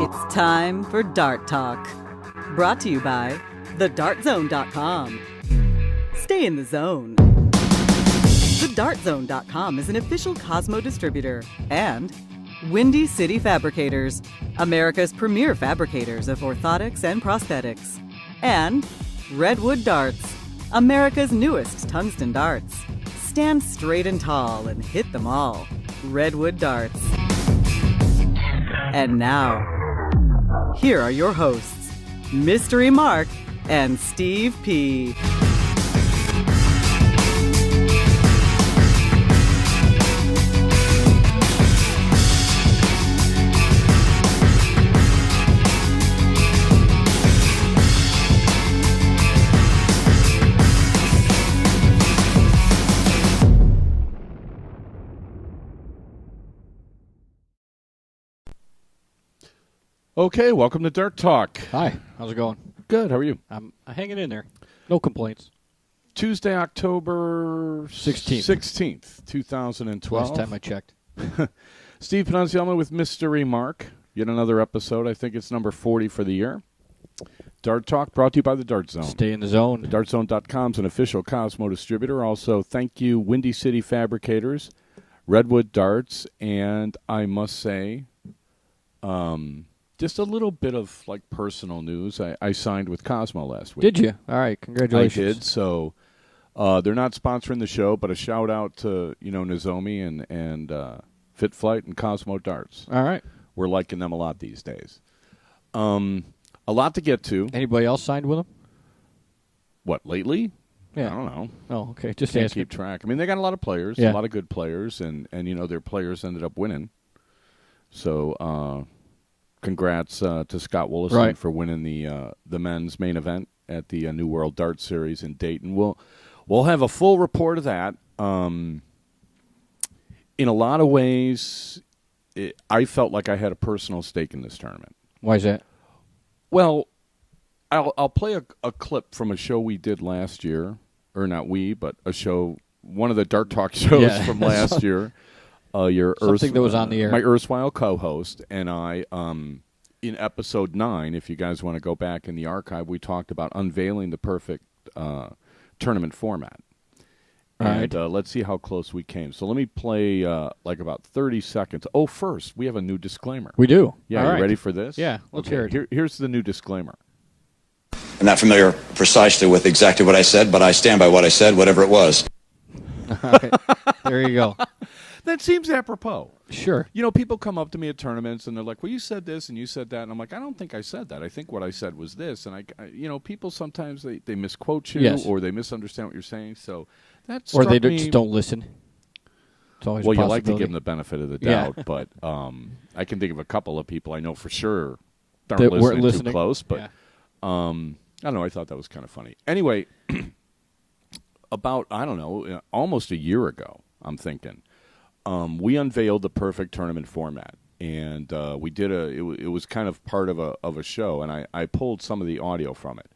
It's time for Dart Talk. Brought to you by thedartzone.com. Stay in the zone. Thedartzone.com is an official Cosmo distributor and Windy City Fabricators, America's premier fabricators of orthotics and prosthetics. And Redwood Darts, America's newest tungsten darts. Stand straight and tall and hit them all. Redwood Darts. And now, here are your hosts, Mystery Mark and Steve P. Okay, welcome to Dirt Talk. Hi, how's it going? Good, how are you? I'm hanging in there. No complaints. Tuesday, October 16th, 2012. Last time I checked. Steve Pannunziello with Mystery Mark. Yet another episode. I think it's number 40 for the year. Dart Talk brought to you by the Dart Zone. Stay in the zone. TheDartZone.com is an official Cosmo distributor. Also, thank you, Windy City Fabricators, Redwood Darts, and I must say, just a little bit of like personal news. I signed with Cosmo last week. Did you? All right, congratulations. I did. So they're not sponsoring the show, but a shout out to Nozomi and Fit Flight and Cosmo Darts. All right, we're liking them a lot these days. A lot to get to. Anybody else signed with them? What, lately? Yeah. I don't know. Oh, okay. Just can't asking. keep track. I mean, they got a lot of players, a lot of good players, and their players ended up winning. So. Congrats to Scott Willison for winning the men's main event at the New World Dart Series in Dayton. We'll have a full report of that. In a lot of ways, I felt like I had a personal stake in this tournament. Why is that? Well, I'll play a clip from a show we did last year, or not we, but a show, one of the Dart Talk shows from last year. Something that was on the air. My erstwhile co-host and I, in episode 9, if you guys want to go back in the archive, we talked about unveiling the perfect tournament format. All and right. Let's see how close we came. So let me play like about 30 seconds. Oh, first, we have a new disclaimer. We do. Yeah, All you right. ready for this? Yeah, let's hear it. Here's the new disclaimer. I'm not familiar precisely with exactly what I said, but I stand by what I said, whatever it was. All right. There you go. That seems apropos. Sure. People come up to me at tournaments and they're like, well, you said this and you said that. And I'm like, I don't think I said that. I think what I said was this. And, I people sometimes they misquote you or they misunderstand what you're saying. So that struck Or they me. just don't listen. It's always a you like to possibility. give them the benefit of the doubt. But I can think of a couple of people I know for sure That aren't weren't listening listening. too close. But Yeah. I don't know. I thought that was kind of funny. Anyway, about, almost a year ago, I'm thinking, we unveiled the perfect tournament format, and we did it was kind of part of a show, and I pulled some of the audio from it.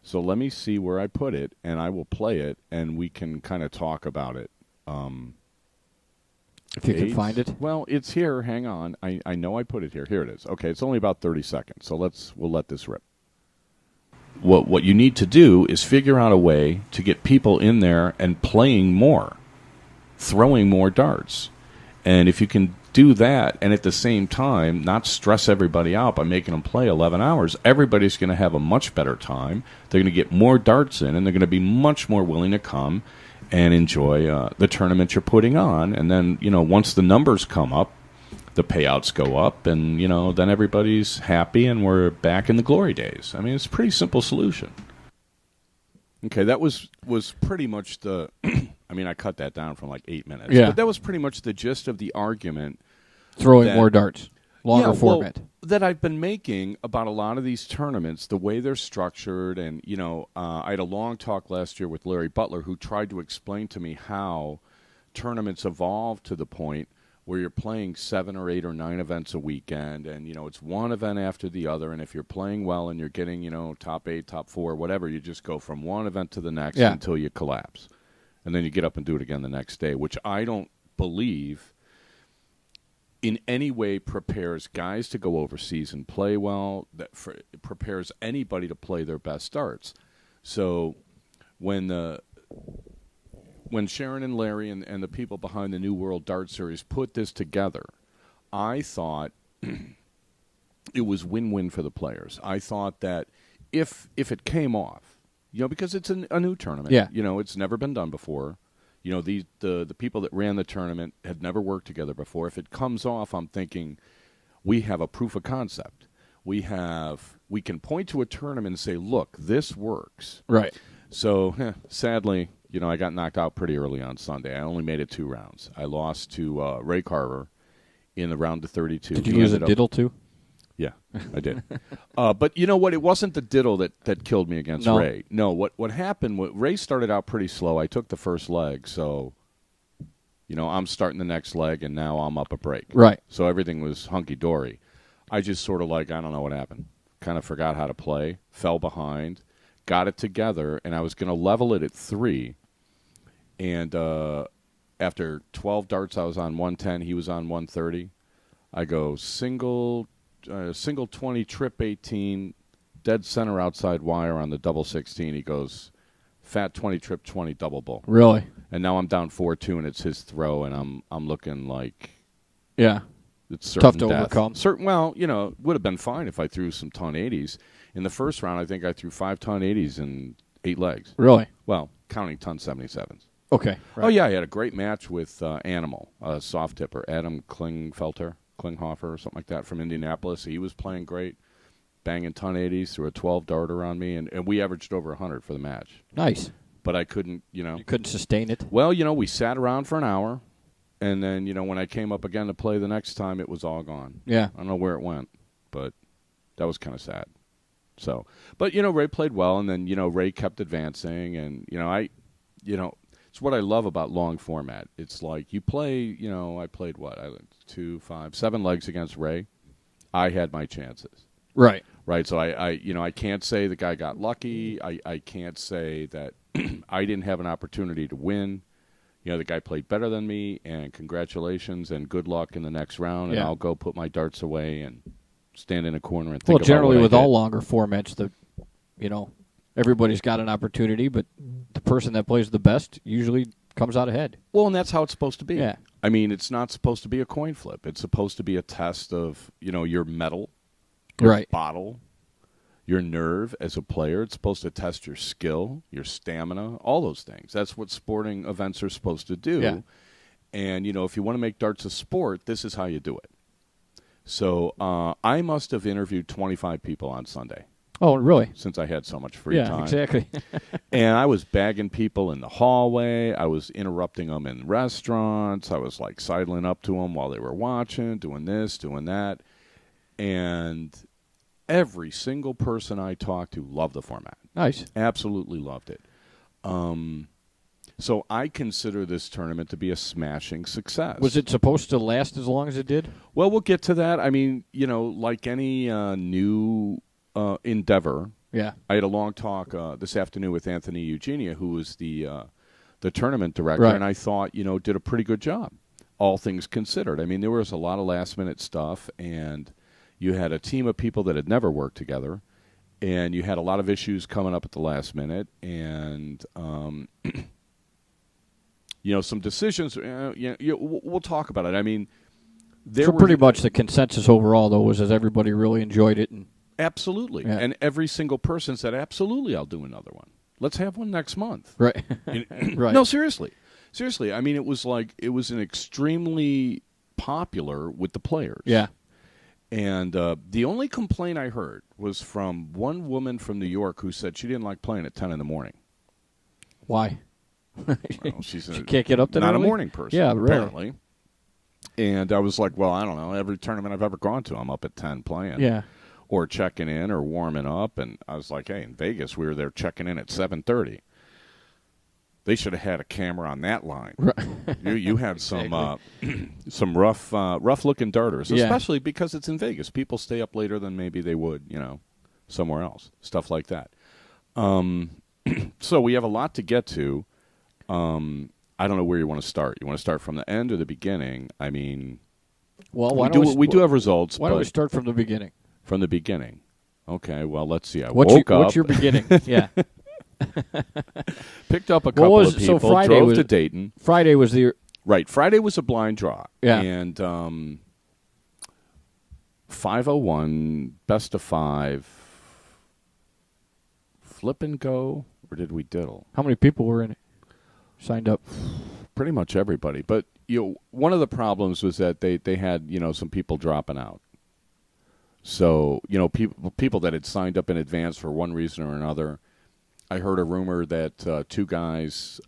So let me see where I put it, and I will play it, and we can kind of talk about it. If you can find it. Well, it's here. Hang on. I know I put it here. Here it is. Okay, it's only about 30 seconds, so we'll let this rip. What you need to do is figure out a way to get people in there and playing more, throwing more darts. And if you can do that and at the same time not stress everybody out by making them play 11 hours, everybody's going to have a much better time. They're going to get more darts in, and they're going to be much more willing to come and enjoy the tournament you're putting on. And then, once the numbers come up, the payouts go up, and, then everybody's happy, and we're back in the glory days. I mean, it's a pretty simple solution. Okay, that was pretty much the... I cut that down from like 8 minutes. Yeah. But that was pretty much the gist of the argument. Throwing more darts. Longer format. That I've been making about a lot of these tournaments, the way they're structured. And, I had a long talk last year with Larry Butler, who tried to explain to me how tournaments evolved to the point where you're playing 7 or 8 or 9 events a weekend, and, it's one event after the other, and if you're playing well and you're getting, top 8, top 4, whatever, you just go from one event to the next until you collapse. And then you get up and do it again the next day, which I don't believe in any way prepares guys to go overseas and play well, it prepares anybody to play their best darts. So when Sharon and Larry and the people behind the New World Dart Series put this together, I thought it was win-win for the players. I thought that if it came off, because it's a new tournament, it's never been done before. The people that ran the tournament had never worked together before. If it comes off, I'm thinking we have a proof of concept. We can point to a tournament and say, look, this works. Right. So, sadly, I got knocked out pretty early on Sunday. I only made it 2 rounds. I lost to Ray Carver in the round of 32. Did you lose a diddle too? Yeah, I did. But you know what? It wasn't the diddle that killed me against Ray. No, what happened, Ray started out pretty slow. I took the first leg, so, I'm starting the next leg, and now I'm up a break. Right. So everything was hunky-dory. I just sort of I don't know what happened. Kind of forgot how to play, fell behind, got it together, and I was going to level it at 3. And after 12 darts, I was on 110. He was on 130. I go single 20, trip 18, dead center outside wire on the double 16. He goes fat 20, trip 20, double bull. Really? And now I'm down 4-2, and it's his throw, and I'm looking like it's certain tough to death. overcome. Well, it would have been fine if I threw some ton 80s. In the first round, I think I threw 5 ton 80s in 8 legs. Really? Well, counting ton 77s. Okay. Right. Oh, yeah, I had a great match with Animal, a soft tipper, Adam Klinghofer or something like that from Indianapolis. He was playing great, banging ton 80s, threw a 12 darter on me, and we averaged over 100 for the match. Nice. But I couldn't, You couldn't sustain it? Well, we sat around for an hour, and then, when I came up again to play the next time, it was all gone. Yeah. I don't know where it went, but that was kind of sad. So, but, Ray played well, and then, Ray kept advancing, and, it's what I love about long format. It's like you play, I played 2, 5, 7 legs against Ray. I had my chances. Right. Right. So I can't say the guy got lucky. I can't say that I didn't have an opportunity to win. The guy played better than me, and congratulations and good luck in the next round. And I'll go put my darts away and stand in a corner and think about generally what I with did. all longer formats, everybody's got an opportunity, but the person that plays the best usually comes out ahead. Well, and that's how it's supposed to be. Yeah. I mean, it's not supposed to be a coin flip. It's supposed to be a test of, your mettle, your bottle, your nerve as a player. It's supposed to test your skill, your stamina, all those things. That's what sporting events are supposed to do. Yeah. And, if you want to make darts a sport, this is how you do it. So I must have interviewed 25 people on Sunday. Oh, really? Since I had so much free time. Yeah, exactly. And I was bagging people in the hallway. I was interrupting them in restaurants. I was, sidling up to them while they were watching, doing this, doing that. And every single person I talked to loved the format. Nice. Absolutely loved it. So I consider this tournament to be a smashing success. Was it supposed to last as long as it did? Well, we'll get to that. I mean, like any new endeavor. Yeah. I had a long talk this afternoon with Anthony Eugenia, who was the tournament director, right. And I thought, did a pretty good job, all things considered. I mean, there was a lot of last-minute stuff, and you had a team of people that had never worked together, and you had a lot of issues coming up at the last minute, and some decisions. We'll talk about it. I mean, pretty much the consensus overall, though, was that everybody really enjoyed it. And absolutely. Yeah. And every single person said, absolutely, I'll do another one. Let's have one next month. Right. Right. No, seriously. Seriously. I mean, it was an extremely popular with the players. Yeah. And the only complaint I heard was from one woman from New York who said she didn't like playing at 10 in the morning. Why? Well, she can't get up that not early? a morning person, yeah, apparently. Really. And I was like, well, I don't know. Every tournament I've ever gone to, I'm up at 10 playing. Yeah. Or checking in or warming up. And I was like, hey, in Vegas, we were there checking in at 7:30. They should have had a camera on that line. Right. You had some rough looking darters, especially because it's in Vegas. People stay up later than maybe they would, somewhere else. Stuff like that. So we have a lot to get to. I don't know where you want to start. You want to start from the end or the beginning? I mean, Well, we do have results. Why don't we start from the beginning? From the beginning. Okay, well, let's see. What's your beginning? Yeah. Picked up a couple of people, so Friday drove to Dayton. Friday was the... Right, Friday was a blind draw. Yeah. And 501, best of 5, flip and go, or did we diddle? How many people were in it? Signed up? Pretty much everybody. But one of the problems was that they had some people dropping out. So people that had signed up in advance for one reason or another. I heard a rumor that 2 guys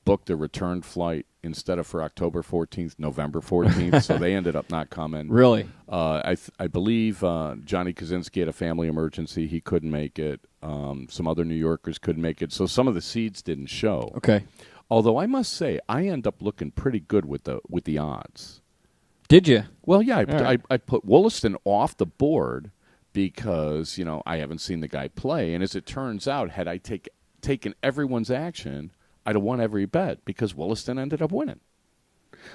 booked a return flight instead of for October 14th, November 14th, so they ended up not coming. Really? I believe Johnny Kaczynski had a family emergency. He couldn't make it. Some other New Yorkers couldn't make it, so some of the seeds didn't show. Okay. Although I must say, I end up looking pretty good with the odds. Did you? Well, yeah, Right. I put Wollaston off the board because I haven't seen the guy play, and as it turns out, had I taken everyone's action, I'd have won every bet because Wollaston ended up winning.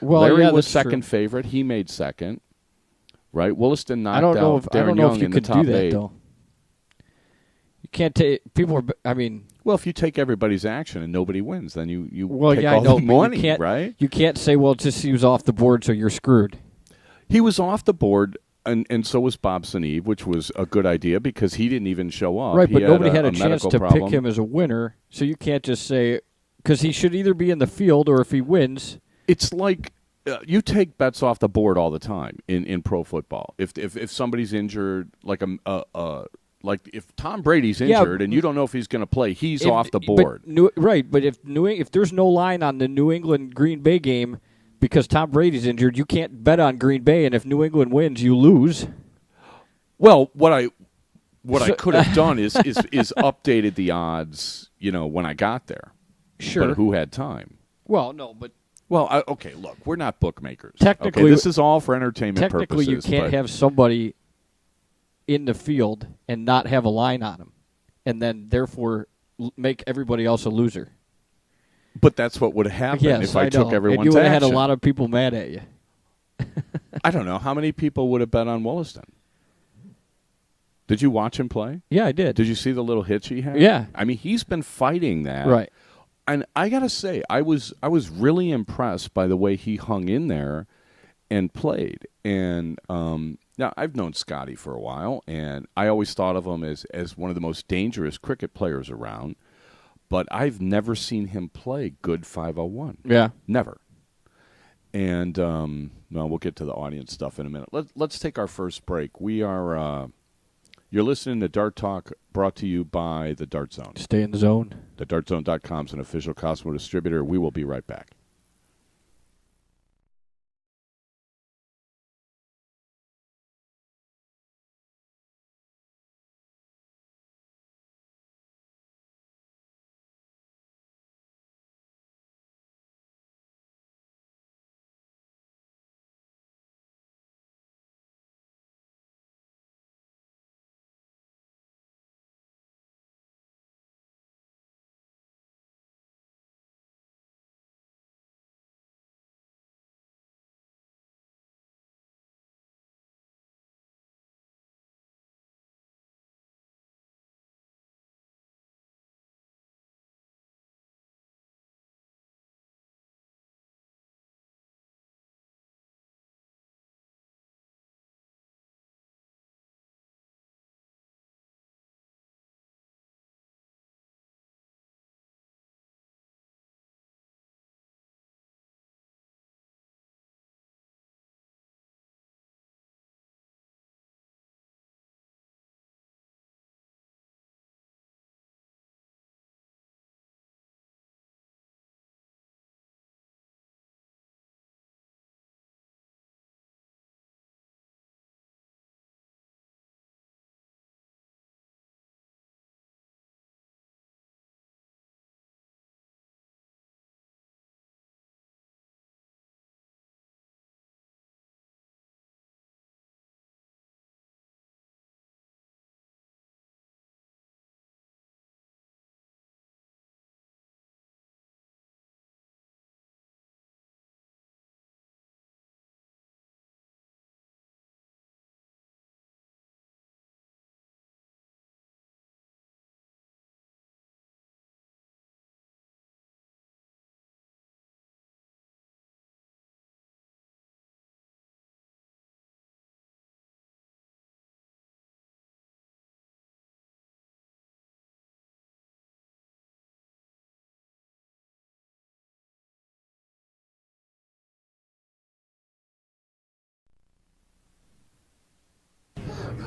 Well, Larry yeah, was that's second true. favorite. He made second. Right? Wollaston knocked I don't know out if Darren Young you in the could top do that 8. though. You can't take people. I mean, Well, if you take everybody's action and nobody wins, then you well, take yeah, all I know, the but money, you can't, right? You can't say, well, just he was off the board, so you're screwed. He was off the board, and so was Bob Seneve, which was a good idea because he didn't even show up. Right, He but nobody had a a chance medical to problem. pick him as a winner, so you can't just say because he should either be in the field or if he wins. It's like you take bets off the board all the time in pro football. If somebody's injured, like like if Tom Brady's injured and you don't know if he's going to play, he's off the board. But if there's no line on the New England Green Bay game because Tom Brady's injured, you can't bet on Green Bay, and if New England wins, you lose. Well, what I could have done is updated the odds, when I got there. Sure. But who had time? Well, no, but okay, look, we're not bookmakers. Technically, okay, this is all for entertainment purposes. Technically, you can't have somebody in the field and not have a line on him, and then therefore make everybody else a loser. But that's what would have happened Yes, if I took everyone's and you would have had a action. lot of people mad at you. I don't know. How many people would have bet on Wollaston? Did you watch him play? Yeah, I did. Did you see the little hitch he had? Yeah. I mean, he's been fighting that. Right. And I got to say, I was really impressed by the way he hung in there and played. And now, I've known Scotty for a while, and I always thought of him as one of the most dangerous cricket players around. But I've never seen him play good 501. Yeah. Never. And, we'll get to the audience stuff in a minute. Let's take our first break. We are... You're listening to Dart Talk, brought to you by the Dart Zone. Stay in the zone. TheDartZone.com is an official Cosmo distributor. We will be right back.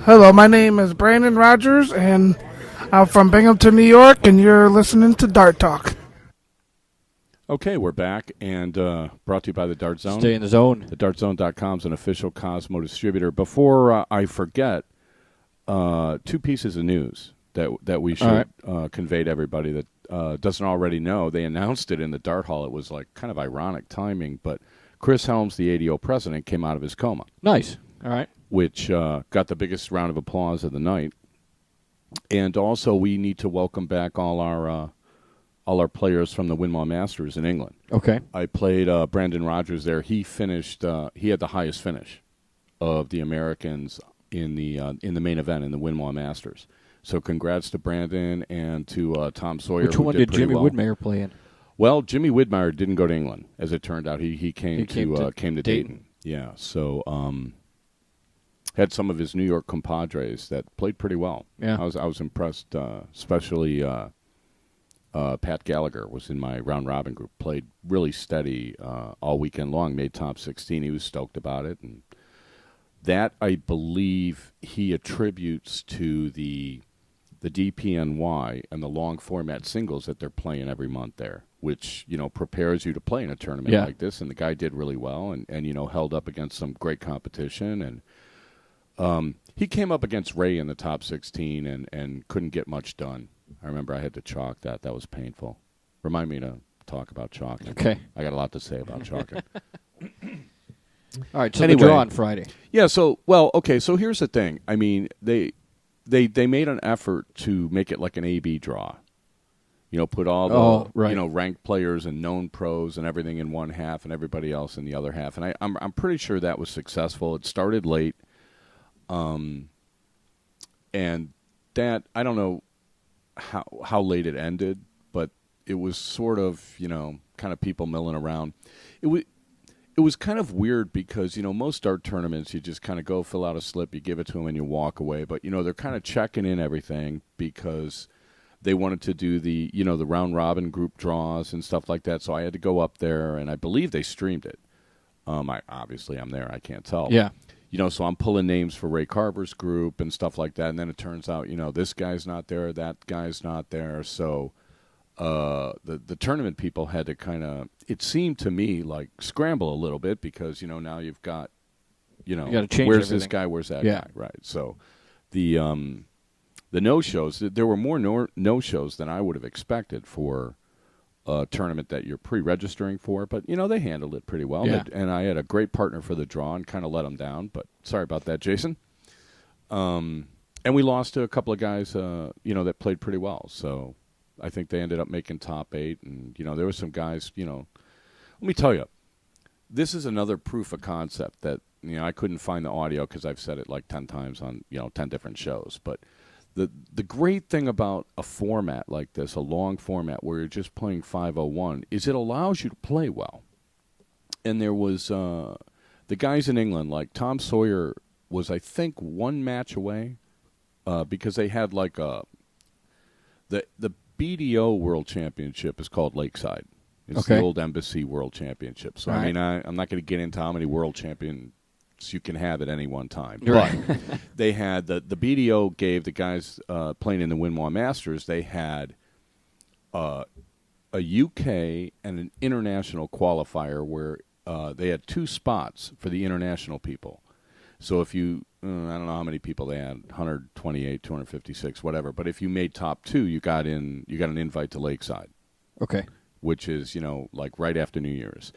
Hello, my name is Brandon Rogers, and I'm from Binghamton, New York, and you're listening to Dart Talk. Okay, we're back, and brought to you by the Dart Zone. Stay in the zone. The DartZone.com is an official Cosmo distributor. Before I forget, 2 pieces of news that we should convey to everybody that doesn't already know. They announced it in the Dart Hall. It was like kind of ironic timing, but Chris Helms, the ADO president, came out of his coma. Nice. All right. Which got the biggest round of applause of the night. And also, we need to welcome back all our players from the Winmau Masters in England. Okay. I played Brandon Rogers there. He finished. He had the highest finish of the Americans in the main event in the Winmau Masters. So congrats to Brandon and to Tom Sawyer. Which one did Jimmy Widmeyer play in? Well, Jimmy Widmeyer didn't go to England, as it turned out. He came to Dayton. Yeah. So had some of his New York compadres that played pretty well. Yeah. I was impressed, especially. Pat Gallagher was in my round robin group. Played really steady all weekend long. Made top 16. He was stoked about it, and that I believe he attributes to the DPNY and the long format singles that they're playing every month there, which prepares you to play in a tournament like this. And the guy did really well, and held up against some great competition. And he came up against Ray in the top 16 and couldn't get much done. I remember I had to chalk that. That was painful. Remind me to talk about chalking. Okay. I got a lot to say about chalking. All right, so anyway, the draw on Friday. Yeah, so here's the thing. I mean, they made an effort to make it like an A-B draw. Put all the ranked players and known pros and everything in one half and everybody else in the other half. And I'm pretty sure that was successful. It started late. And that, I don't know how late it ended, but it was sort of, kind of people milling around. It was kind of weird because, most dart tournaments, you just kind of go fill out a slip, you give it to them, and you walk away. But, they're kind of checking in everything because they wanted to do the, the round robin group draws and stuff like that. So I had to go up there, and I believe they streamed it. I'm there. I can't tell. Yeah. So I'm pulling names for Ray Carver's group and stuff like that. And then it turns out, this guy's not there, that guy's not there. So the tournament people had to kind of, it seemed to me like scramble a little bit because, now you've got, you gotta change where's everything. this guy, where's that guy, right? So the no-shows, there were more no-shows than I would have expected for a tournament that you're pre-registering for, but they handled it pretty well. Yeah. And I had a great partner for the draw and kind of let them down, but sorry about that, Jason. And we lost to a couple of guys that played pretty well, so I think they ended up making top 8. And there were some guys, let me tell you, this is another proof of concept that I couldn't find the audio because I've said it like 10 times on 10 different shows, but The great thing about a format like this, a long format where you're just playing 501, is it allows you to play well. And there was the guys in England, like Tom Sawyer was, I think, 1 match away because they had like the BDO World Championship is called Lakeside. It's the old Embassy World Championship. So, All I'm not going to get into how many world champions you can have at any one time. But they had the BDO gave the guys playing in the Winmau Masters, they had a UK and an international qualifier where they had 2 spots for the international people. So if you, I don't know how many people they had, 128, 256, whatever. But if you made top 2, you got an invite to Lakeside. Okay. Which is, like right after New Year's.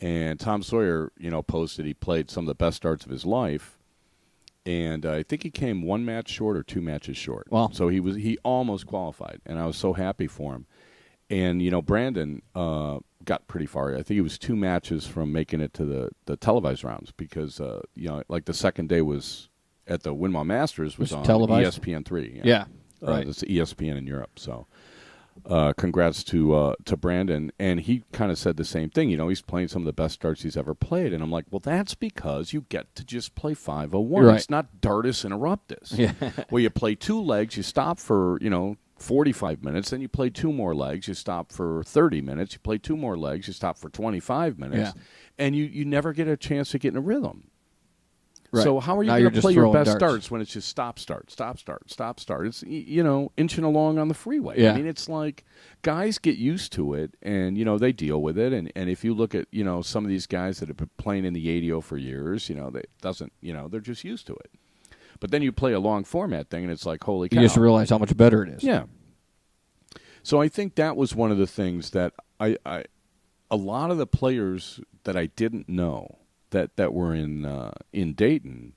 And Tom Sawyer, posted he played some of the best darts of his life, and I think he came 1 match short or 2 matches short. Wow. So he almost qualified, and I was so happy for him. And Brandon got pretty far. I think he was 2 matches from making it to the televised rounds because like the second day was at the Winmau Masters was on televised? ESPN3. Yeah. Right. It's ESPN in Europe, so. Congrats to Brandon, and he kind of said the same thing. He's playing some of the best darts he's ever played, and I'm like, well, that's because you get to just play 501. Right. It's not Dartus Interruptus, Yeah. where you play 2 legs, you stop for 45 minutes, then you play 2 more legs, you stop for 30 minutes, you play 2 more legs, you stop for 25 minutes, and you never get a chance to get in a rhythm. Right. So how are you Now going you're to just play your throwing best darts. darts when it's just stop, start, stop, start, stop, start? It's, inching along on the freeway. Yeah. I mean, it's like guys get used to it, and, they deal with it. And if you look at, some of these guys that have been playing in the 80 for years, they're just used to it. But then you play a long format thing, and it's like, holy cow. You just realize how much better it is. Yeah. So I think that was one of the things that a lot of the players that I didn't know that were in Dayton,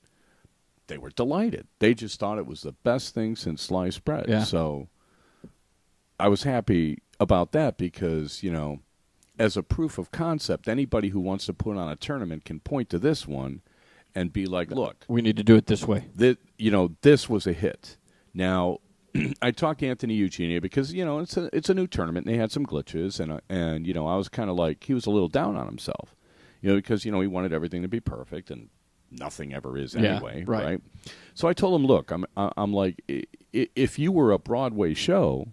they were delighted. They just thought it was the best thing since sliced bread. Yeah. So I was happy about that because, as a proof of concept, anybody who wants to put on a tournament can point to this one and be like, look, We need to do it this way. this was a hit. Now, I talked to Anthony Eugenia because, it's a new tournament and they had some glitches and I was kind of like, he was a little down on himself, because, he wanted everything to be perfect and nothing ever is anyway, right? So I told him, look, I'm like, if you were a Broadway show,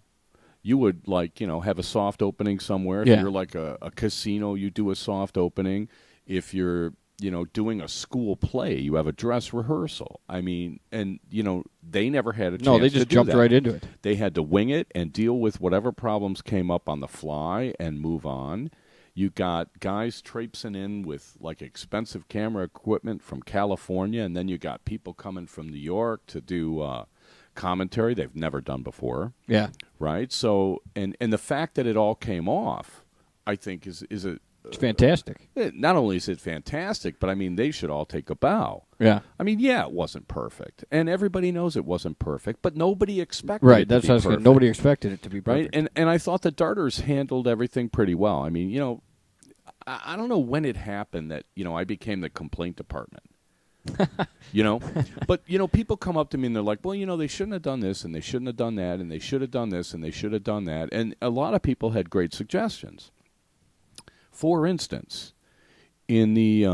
you would have a soft opening somewhere. If you're like a casino, you do a soft opening. If you're, doing a school play, you have a dress rehearsal. I mean, and, they never had a chance to do that. No, they just jumped right into it. They had to wing it and deal with whatever problems came up on the fly and move on. You got guys traipsing in with expensive camera equipment from California, and then you got people coming from New York to do commentary they've never done before. Yeah. Right? So, and the fact that it all came off, I think is It's fantastic. not only is it fantastic, but I mean, they should all take a bow. Yeah. I mean, yeah, it wasn't perfect, and everybody knows it wasn't perfect, but nobody expected Right. it That's to what I be was saying. perfect. Nobody expected it to be Right, perfect. and I thought the darters handled everything pretty well. I mean, I don't know when it happened that I became the complaint department. But people come up to me and they're like, well, they shouldn't have done this and they shouldn't have done that and they should have done this and they should have done that, and a lot of people had great suggestions. For instance, in the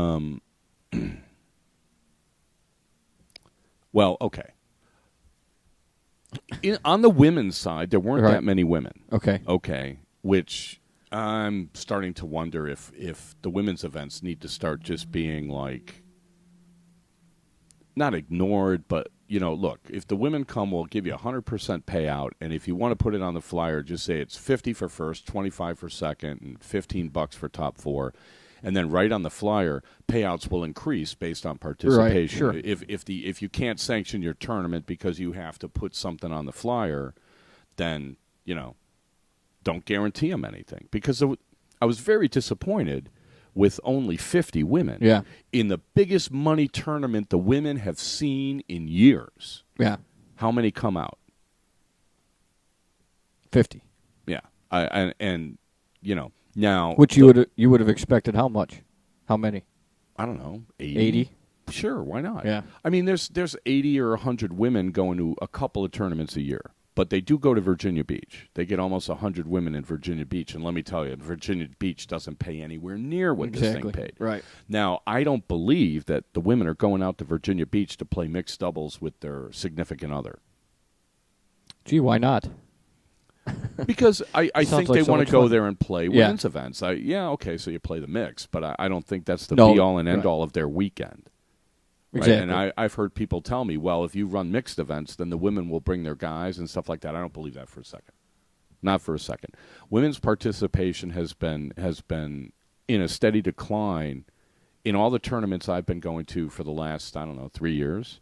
well, okay. On the women's side, there weren't that many women. Okay. Which I'm starting to wonder if the women's events need to start just being not ignored, but look, if the women come, we'll give you 100% payout, and if you want to put it on the flyer, just say it's 50 for first, 25 for second, and $15 for top four. And then right on the flyer, payouts will increase based on participation. Right, sure. If you can't sanction your tournament because you have to put something on the flyer, then don't guarantee them anything. Because I was very disappointed with only 50 women. Yeah. In the biggest money tournament the women have seen in years. Yeah. How many come out? 50. Yeah. Now, Which you would have expected how much? How many? I don't know, 80? Sure, why not? Yeah. I mean, there's 80 or 100 women going to a couple of tournaments a year, but they do go to Virginia Beach. They get almost 100 women in Virginia Beach, and let me tell you, Virginia Beach doesn't pay anywhere near what this thing paid. Right. Now, I don't believe that the women are going out to Virginia Beach to play mixed doubles with their significant other. Gee, why not? Because I think like they so want much to go fun. there and play Yeah. women's events. Okay, so you play the mix, but I don't think that's the No, be-all and right. end-all of their weekend. Right? Exactly. And I've heard people tell me, well, if you run mixed events, then the women will bring their guys and stuff like that. I don't believe that for a second. Not for a second. Women's participation has been in a steady decline in all the tournaments I've been going to for the last, 3 years.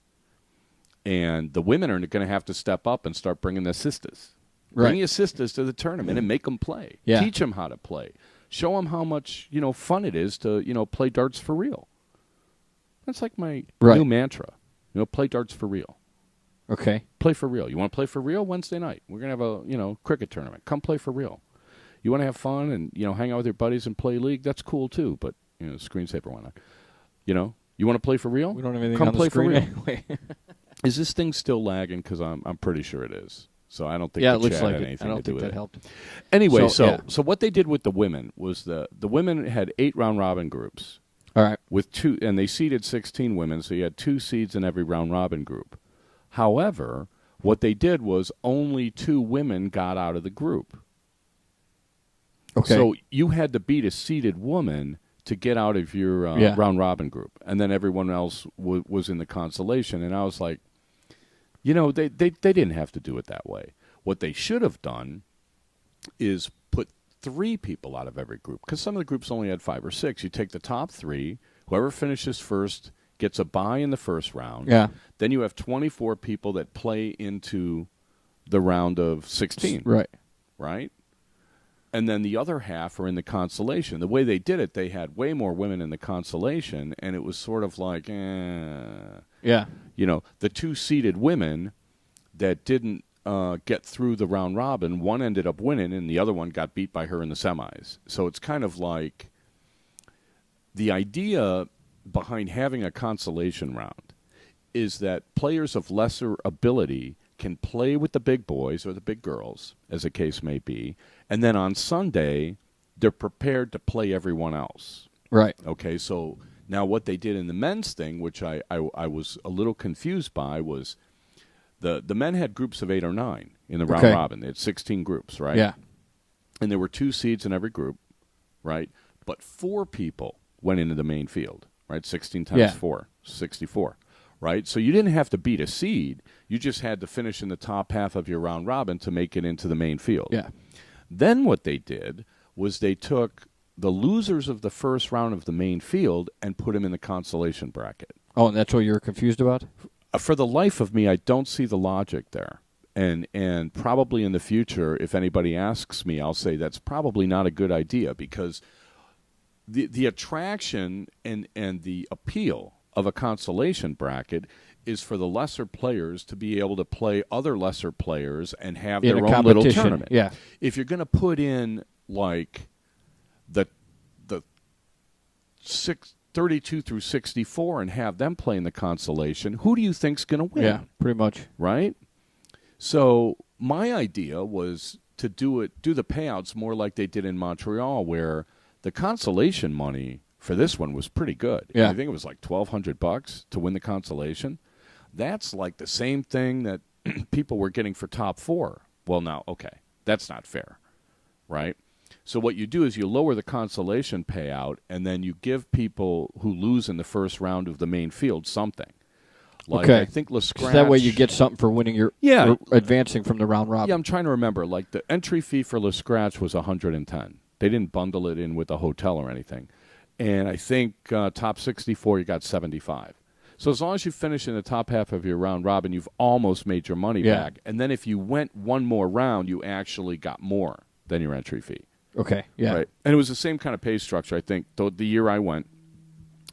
And the women are going to have to step up and start bringing their sisters. Right. Bring your sisters to the tournament and make them play. Yeah. Teach them how to play. Show them how much fun it is to play darts for real. That's like my Right. new mantra. Play darts for real. Okay. Play for real. You want to play for real? Wednesday night, we're gonna have a cricket tournament. Come play for real. You want to have fun and hang out with your buddies and play league? That's cool too. But screensaver, why not? You want to play for real? We don't have anything Come on play the screen for real. anyway. Is this thing still lagging? Because I'm pretty sure it is. So I don't think Yeah, the it looks chat like had it. anything I don't to do think with that it. helped. Anyway, So what they did with the women was the women had 8 round robin groups. All right. With 2, and they seeded 16 women, so you had 2 seeds in every round robin group. However, what they did was only 2 women got out of the group. Okay. So you had to beat a seeded woman to get out of your round robin group, and then everyone else was in the consolation. And I was like, they didn't have to do it that way. What they should have done is put 3 people out of every group, because some of the groups only had 5 or 6. You take the top 3, whoever finishes first gets a bye in the first round. Yeah. Then you have 24 people that play into the round of 16. Right? And then the other half are in the consolation. The way they did it, they had way more women in the consolation, and it was sort of like, the 2 seeded women that didn't get through the round robin, one ended up winning, and the other one got beat by her in the semis. So it's kind of like the idea behind having a consolation round is that players of lesser ability can play with the big boys or the big girls, as the case may be, and then on Sunday, they're prepared to play everyone else. Right. Okay, so now what they did in the men's thing, which I was a little confused by, was the men had groups of 8 or 9 in the round robin. They had 16 groups, right? Yeah. And there were 2 seeds in every group, right? But 4 people went into the main field, right? 16 times 4, 64, right? So you didn't have to beat a seed. You just had to finish in the top half of your round robin to make it into the main field. Yeah. Then what they did was they took the losers of the first round of the main field and put them in the consolation bracket. Oh, and that's what you were confused about? For the life of me, I don't see the logic there. And probably in the future, if anybody asks me, I'll say that's probably not a good idea, because the attraction and the appeal of a consolation bracket is for the lesser players to be able to play other lesser players and have in their a own little competition. tournament. Yeah. If you're going to put in like the 32 through 64 and have them play in the consolation, who do you think's going to win? Yeah, pretty much. Right? So my idea was to do the payouts more like they did in Montreal, where the consolation money for this one was pretty good. Yeah. I think it was like $1,200 to win the consolation. That's like the same thing that people were getting for top 4. Well, now, okay, that's not fair, right? So what you do is you lower the consolation payout, and then you give people who lose in the first round of the main field something. Like, okay. I think LeScratch. That way you get something for winning your advancing from the round robin. Yeah, I'm trying to remember. Like the entry fee for LeScratch was $110. They didn't bundle it in with a hotel or anything. And I think top 64 you got $75. So as long as you finish in the top half of your round robin, you've almost made your money back. And then if you went one more round, you actually got more than your entry fee. Okay, yeah. Right. And it was the same kind of pay structure, I think. The year I went,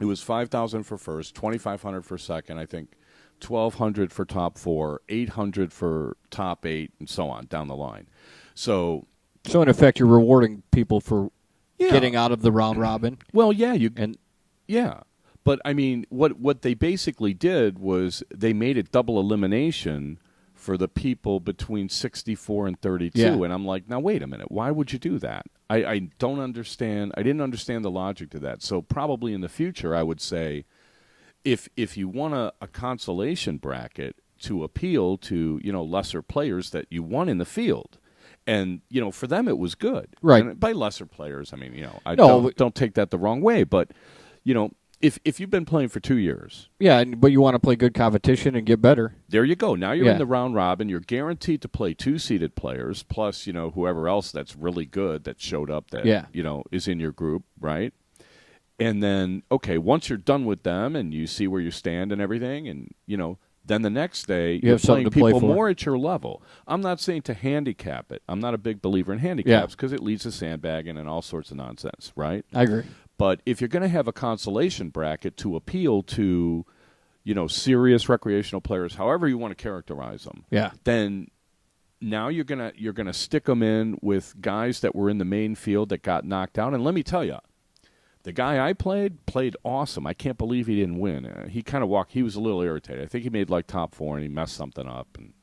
it was $5,000 for first, $2,500 for second, I think $1,200 for top 4, $800 for top 8, and so on down the line. So in effect, you're rewarding people for getting out of the round robin. Well, yeah. But I mean, what they basically did was they made it double elimination for the people between 64 and 32. Yeah. And I'm like, now wait a minute, why would you do that? I don't understand. I didn't understand the logic to that. So probably in the future, I would say, if you want a consolation bracket to appeal to lesser players that you won in the field, and for them it was good, right? And by lesser players, I mean don't take that the wrong way, but if you've been playing for 2 years, but you want to play good competition and get better. There you go. Now you're in the round robin. You're guaranteed to play 2 seeded players plus whoever else that's really good that showed up that is in your group, right? And then, okay, once you're done with them and you see where you stand and everything, and, then the next day you're playing people more at your level. I'm not saying to handicap it. I'm not a big believer in handicaps because it leads to sandbagging and all sorts of nonsense, right? I agree. But if you're going to have a consolation bracket to appeal to, serious recreational players, however you want to characterize them, then now you're gonna stick them in with guys that were in the main field that got knocked out. And let me tell you, the guy I played awesome. I can't believe he didn't win. He kind of walked. He was a little irritated. I think he made like top 4 and he messed something up and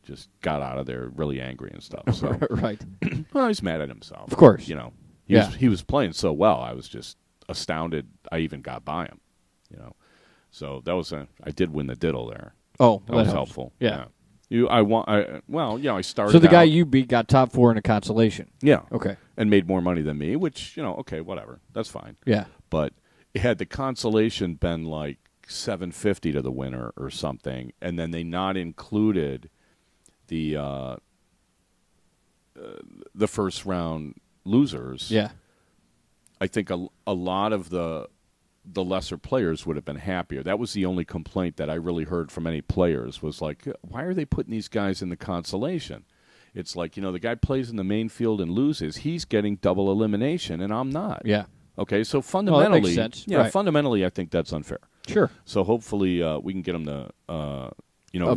just got out of there really angry and stuff. So right. Well, he's mad at himself. Of course. He was playing so well. I was just astounded. I even got by him. So that was I did win the diddle there. Oh, that was helpful. Yeah. I started. So the guy out- you beat got top 4 in a consolation. yeah, Okay. and made more money than me, which okay, whatever, that's fine. Yeah. But had the consolation been like $750 to the winner or something, and then they not included the first round losers, Yeah. I think a lot of the lesser players would have been happier. That was the only complaint that I really heard from any players was like, why are they putting these guys in the consolation? It's like, the guy plays in the main field and loses. He's getting double elimination, and I'm not. Yeah. Okay, so fundamentally, makes sense. Yeah, Right. fundamentally, I think that's unfair. Sure. So hopefully we can get them to Amend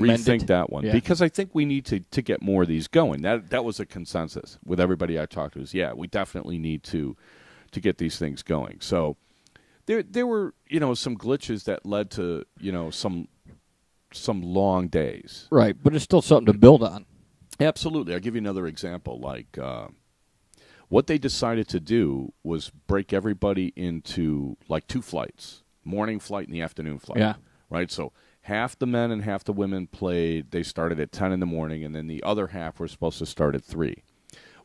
rethink it. that one, Yeah. because I think we need to get more of these going. That was a consensus with everybody I talked to. Is we definitely need to get these things going. So there were some glitches that led to some long days. Right, but it's still something to build on. Absolutely. I'll give you another example. Like what they decided to do was break everybody into like 2 flights, morning flight and the afternoon flight. Yeah. Right? So half the men and half the women played. They started at 10 in the morning, and then the other half were supposed to start at 3.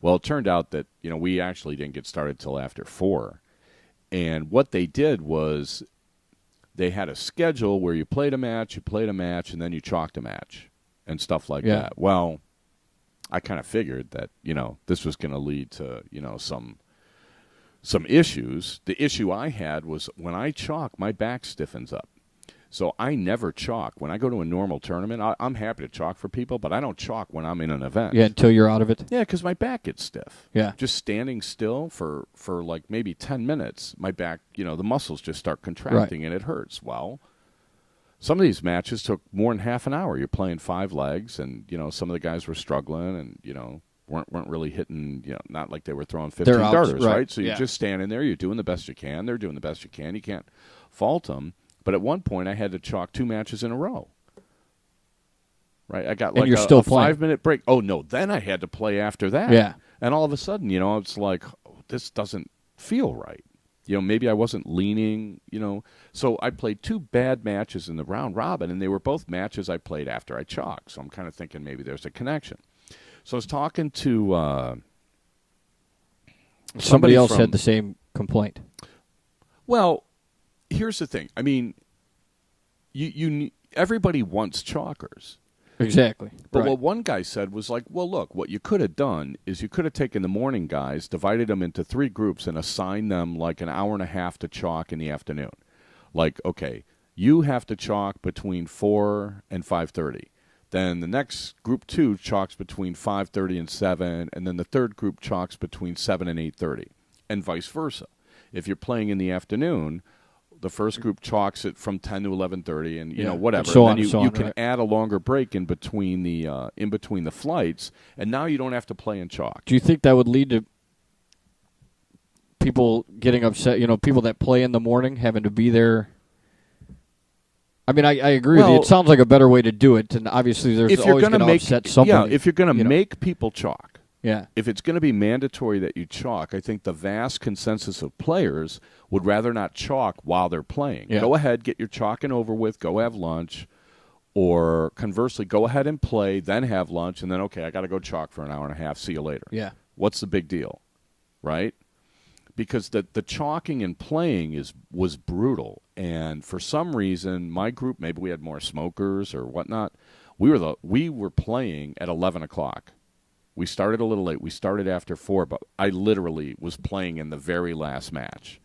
Well, it turned out that, we actually didn't get started till after 4. And what they did was they had a schedule where you played a match, and then you chalked a match and stuff like that. Well, I kind of figured that, this was going to lead to, some issues. The issue I had was when I chalk, my back stiffens up. So I never chalk. When I go to a normal tournament, I'm happy to chalk for people, but I don't chalk when I'm in an event. Yeah, until you're out of it. Yeah, because my back gets stiff. Yeah. Just standing still for like maybe 10 minutes, my back, the muscles just start contracting and it hurts. Well, some of these matches took more than half an hour. You're playing 5 legs, and, some of the guys were struggling and, weren't really hitting, not like they were throwing 15 They're out, darters, right? right? So you're just standing there. You're doing the best you can. They're doing the best you can. You can't fault them. But at one point, I had to chalk 2 matches in a row. Right, I got and like you're a still playing. 5-minute break. Oh no! Then I had to play after that. Yeah. And all of a sudden, it's like, this doesn't feel right. Maybe I wasn't leaning. So I played 2 bad matches in the round robin, and they were both matches I played after I chalked. So I'm kind of thinking maybe there's a connection. So I was talking to Somebody else from, had the same complaint. Well, here's the thing. I mean, you everybody wants chalkers. Exactly. But right. what one guy said was like, well, look, what you could have done is you could have taken the morning guys, divided them into 3 groups, and assigned them like an hour and a half to chalk in the afternoon. Like, okay, you have to chalk between 4 and 5:30. Then the next group 2 chalks between 5:30 and 7, and then the third group chalks between 7 and 8:30, and vice versa. If you're playing in the afternoon, the first group chalks it from 10 to 11:30, and whatever. And so on and then and so you on, can right. add a longer break in between the flights, and now you don't have to play in chalk. Do you think that would lead to people getting upset? People that play in the morning having to be there. I mean, I agree with you. It sounds like a better way to do it, and obviously there's always going to upset somebody. Yeah, if you're going to make people chalk. Yeah. If it's going to be mandatory that you chalk, I think the vast consensus of players would rather not chalk while they're playing. Yeah. Go ahead, get your chalking over with, go have lunch, or conversely, go ahead and play, then have lunch, and then, okay, I got to go chalk for an hour and a half, see you later. Yeah. What's the big deal, right? Because the chalking and playing was brutal, and for some reason, my group, maybe we had more smokers or whatnot, we were playing at 11 o'clock. We started a little late. We started after 4, but I literally was playing in the very last match.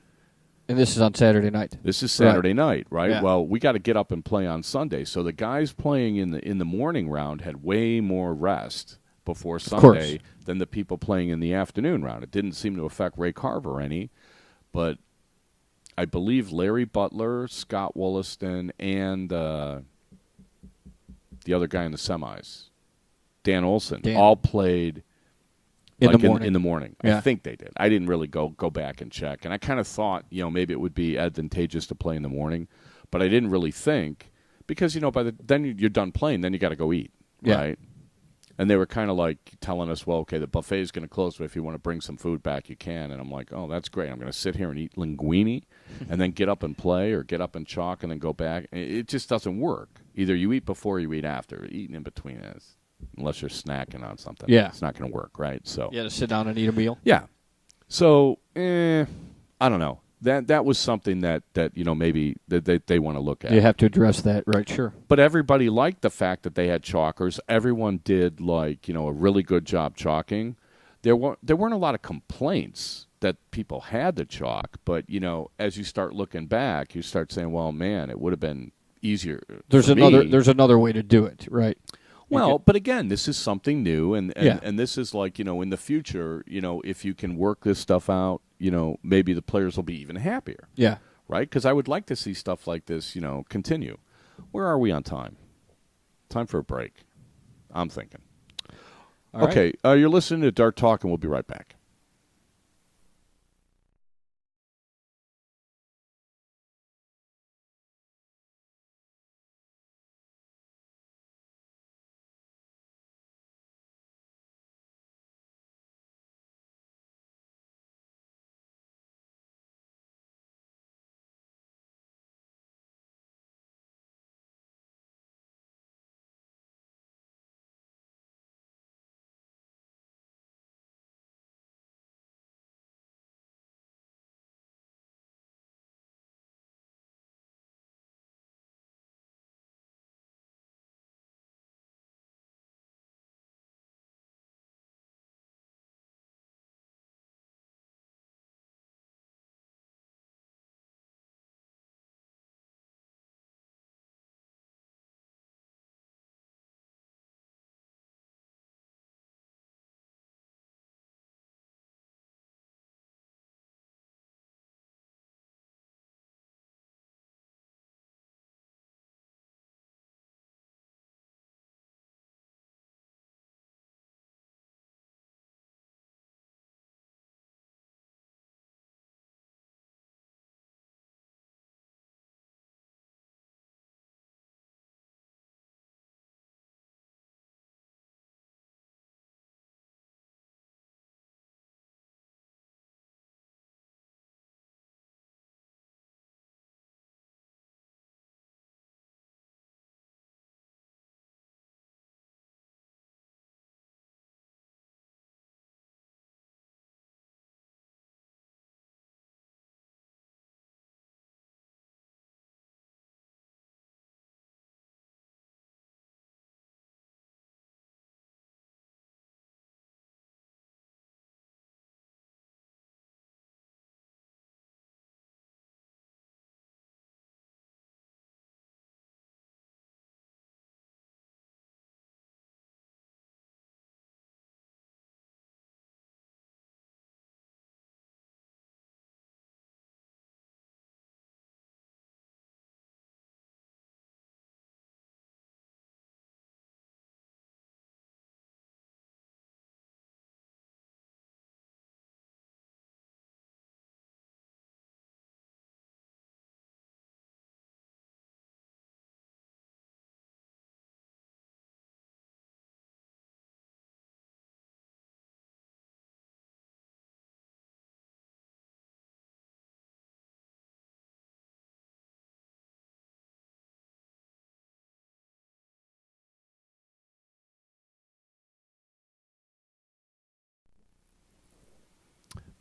And this is on Saturday night. This is Saturday night, right? Yeah. Well, we got to get up and play on Sunday. So the guys playing in the morning round had way more rest before Sunday than the people playing in the afternoon round. It didn't seem to affect Ray Carver any, but I believe Larry Butler, Scott Wollaston, and the other guy in the semis, Dan Olson, all played in like the morning. In the morning. Yeah. I think they did. I didn't really go back and check. And I kind of thought, maybe it would be advantageous to play in the morning, but I didn't really think because, then you're done playing, then you got to go eat, Yeah. right? And they were kind of like telling us, well, okay, the buffet is going to close, but if you want to bring some food back, you can. And I'm like, oh, that's great. I'm going to sit here and eat linguine and then get up and play or get up and chalk and then go back. It just doesn't work. Either you eat before or you eat after. Eating in between is, unless you're snacking on something. Yeah. It's not going to work, right? So to sit down and eat a meal. Yeah. So, I don't know. That was something that maybe that they want to look at. You have to address that, right? Sure. But everybody liked the fact that they had chalkers. Everyone did a really good job chalking. There weren't a lot of complaints that people had to chalk, but as you start looking back, you start saying, "Well, man, it would have been easier." There's another way to do it, right? Well, but again, this is something new, and this is in the future, if you can work this stuff out, maybe the players will be even happier. Yeah. Right? Because I would like to see stuff like this, continue. Where are we on time? Time for a break, I'm thinking. All okay, right. You're listening to Dart Talk, and we'll be right back.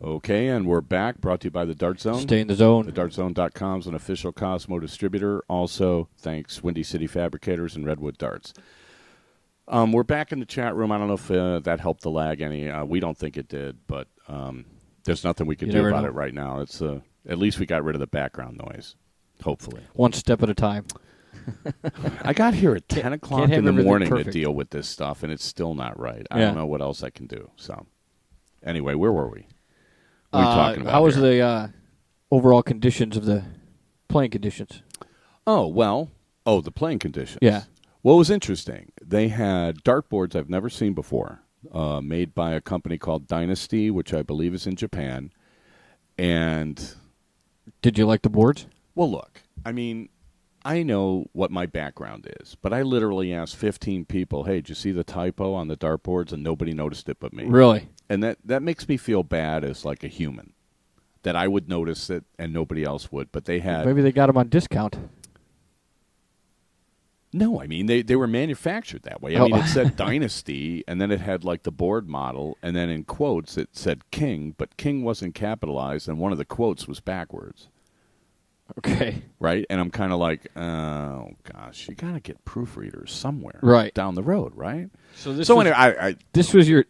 Okay, and we're back, brought to you by the Dart Zone. Stay in the zone. TheDartZone.com is an official Cosmo distributor. Also, thanks Windy City Fabricators and Redwood Darts. We're back in the chat room. I don't know if that helped the lag any. We don't think it did, but there's nothing we can do about it right now. It's at least we got rid of the background noise, hopefully. One step at a time. I got here at 10 o'clock in the morning to deal with this stuff, and it's still not right. I don't know what else I can do. So, anyway, where were we? What are we talking about? How was the overall conditions of the playing conditions? The playing conditions. Yeah. Well, it was interesting. They had dartboards I've never seen before, made by a company called Dynasty, which I believe is in Japan. And did you like the boards? Well, look, I mean, I know what my background is, but I literally asked 15 people, hey, did you see the typo on the dartboards? And nobody noticed it but me. Really? And that makes me feel bad as like a human, that I would notice it and nobody else would. But they had... Maybe they got them on discount. No, I mean, they were manufactured that way. I mean, it said Dynasty, and then it had, like, the board model, and then in quotes it said King, but King wasn't capitalized, and one of the quotes was backwards. Okay. Right? And I'm kind of like, oh, gosh, you got to get proofreaders somewhere. Right. Down the road, right? Anyway, this was your...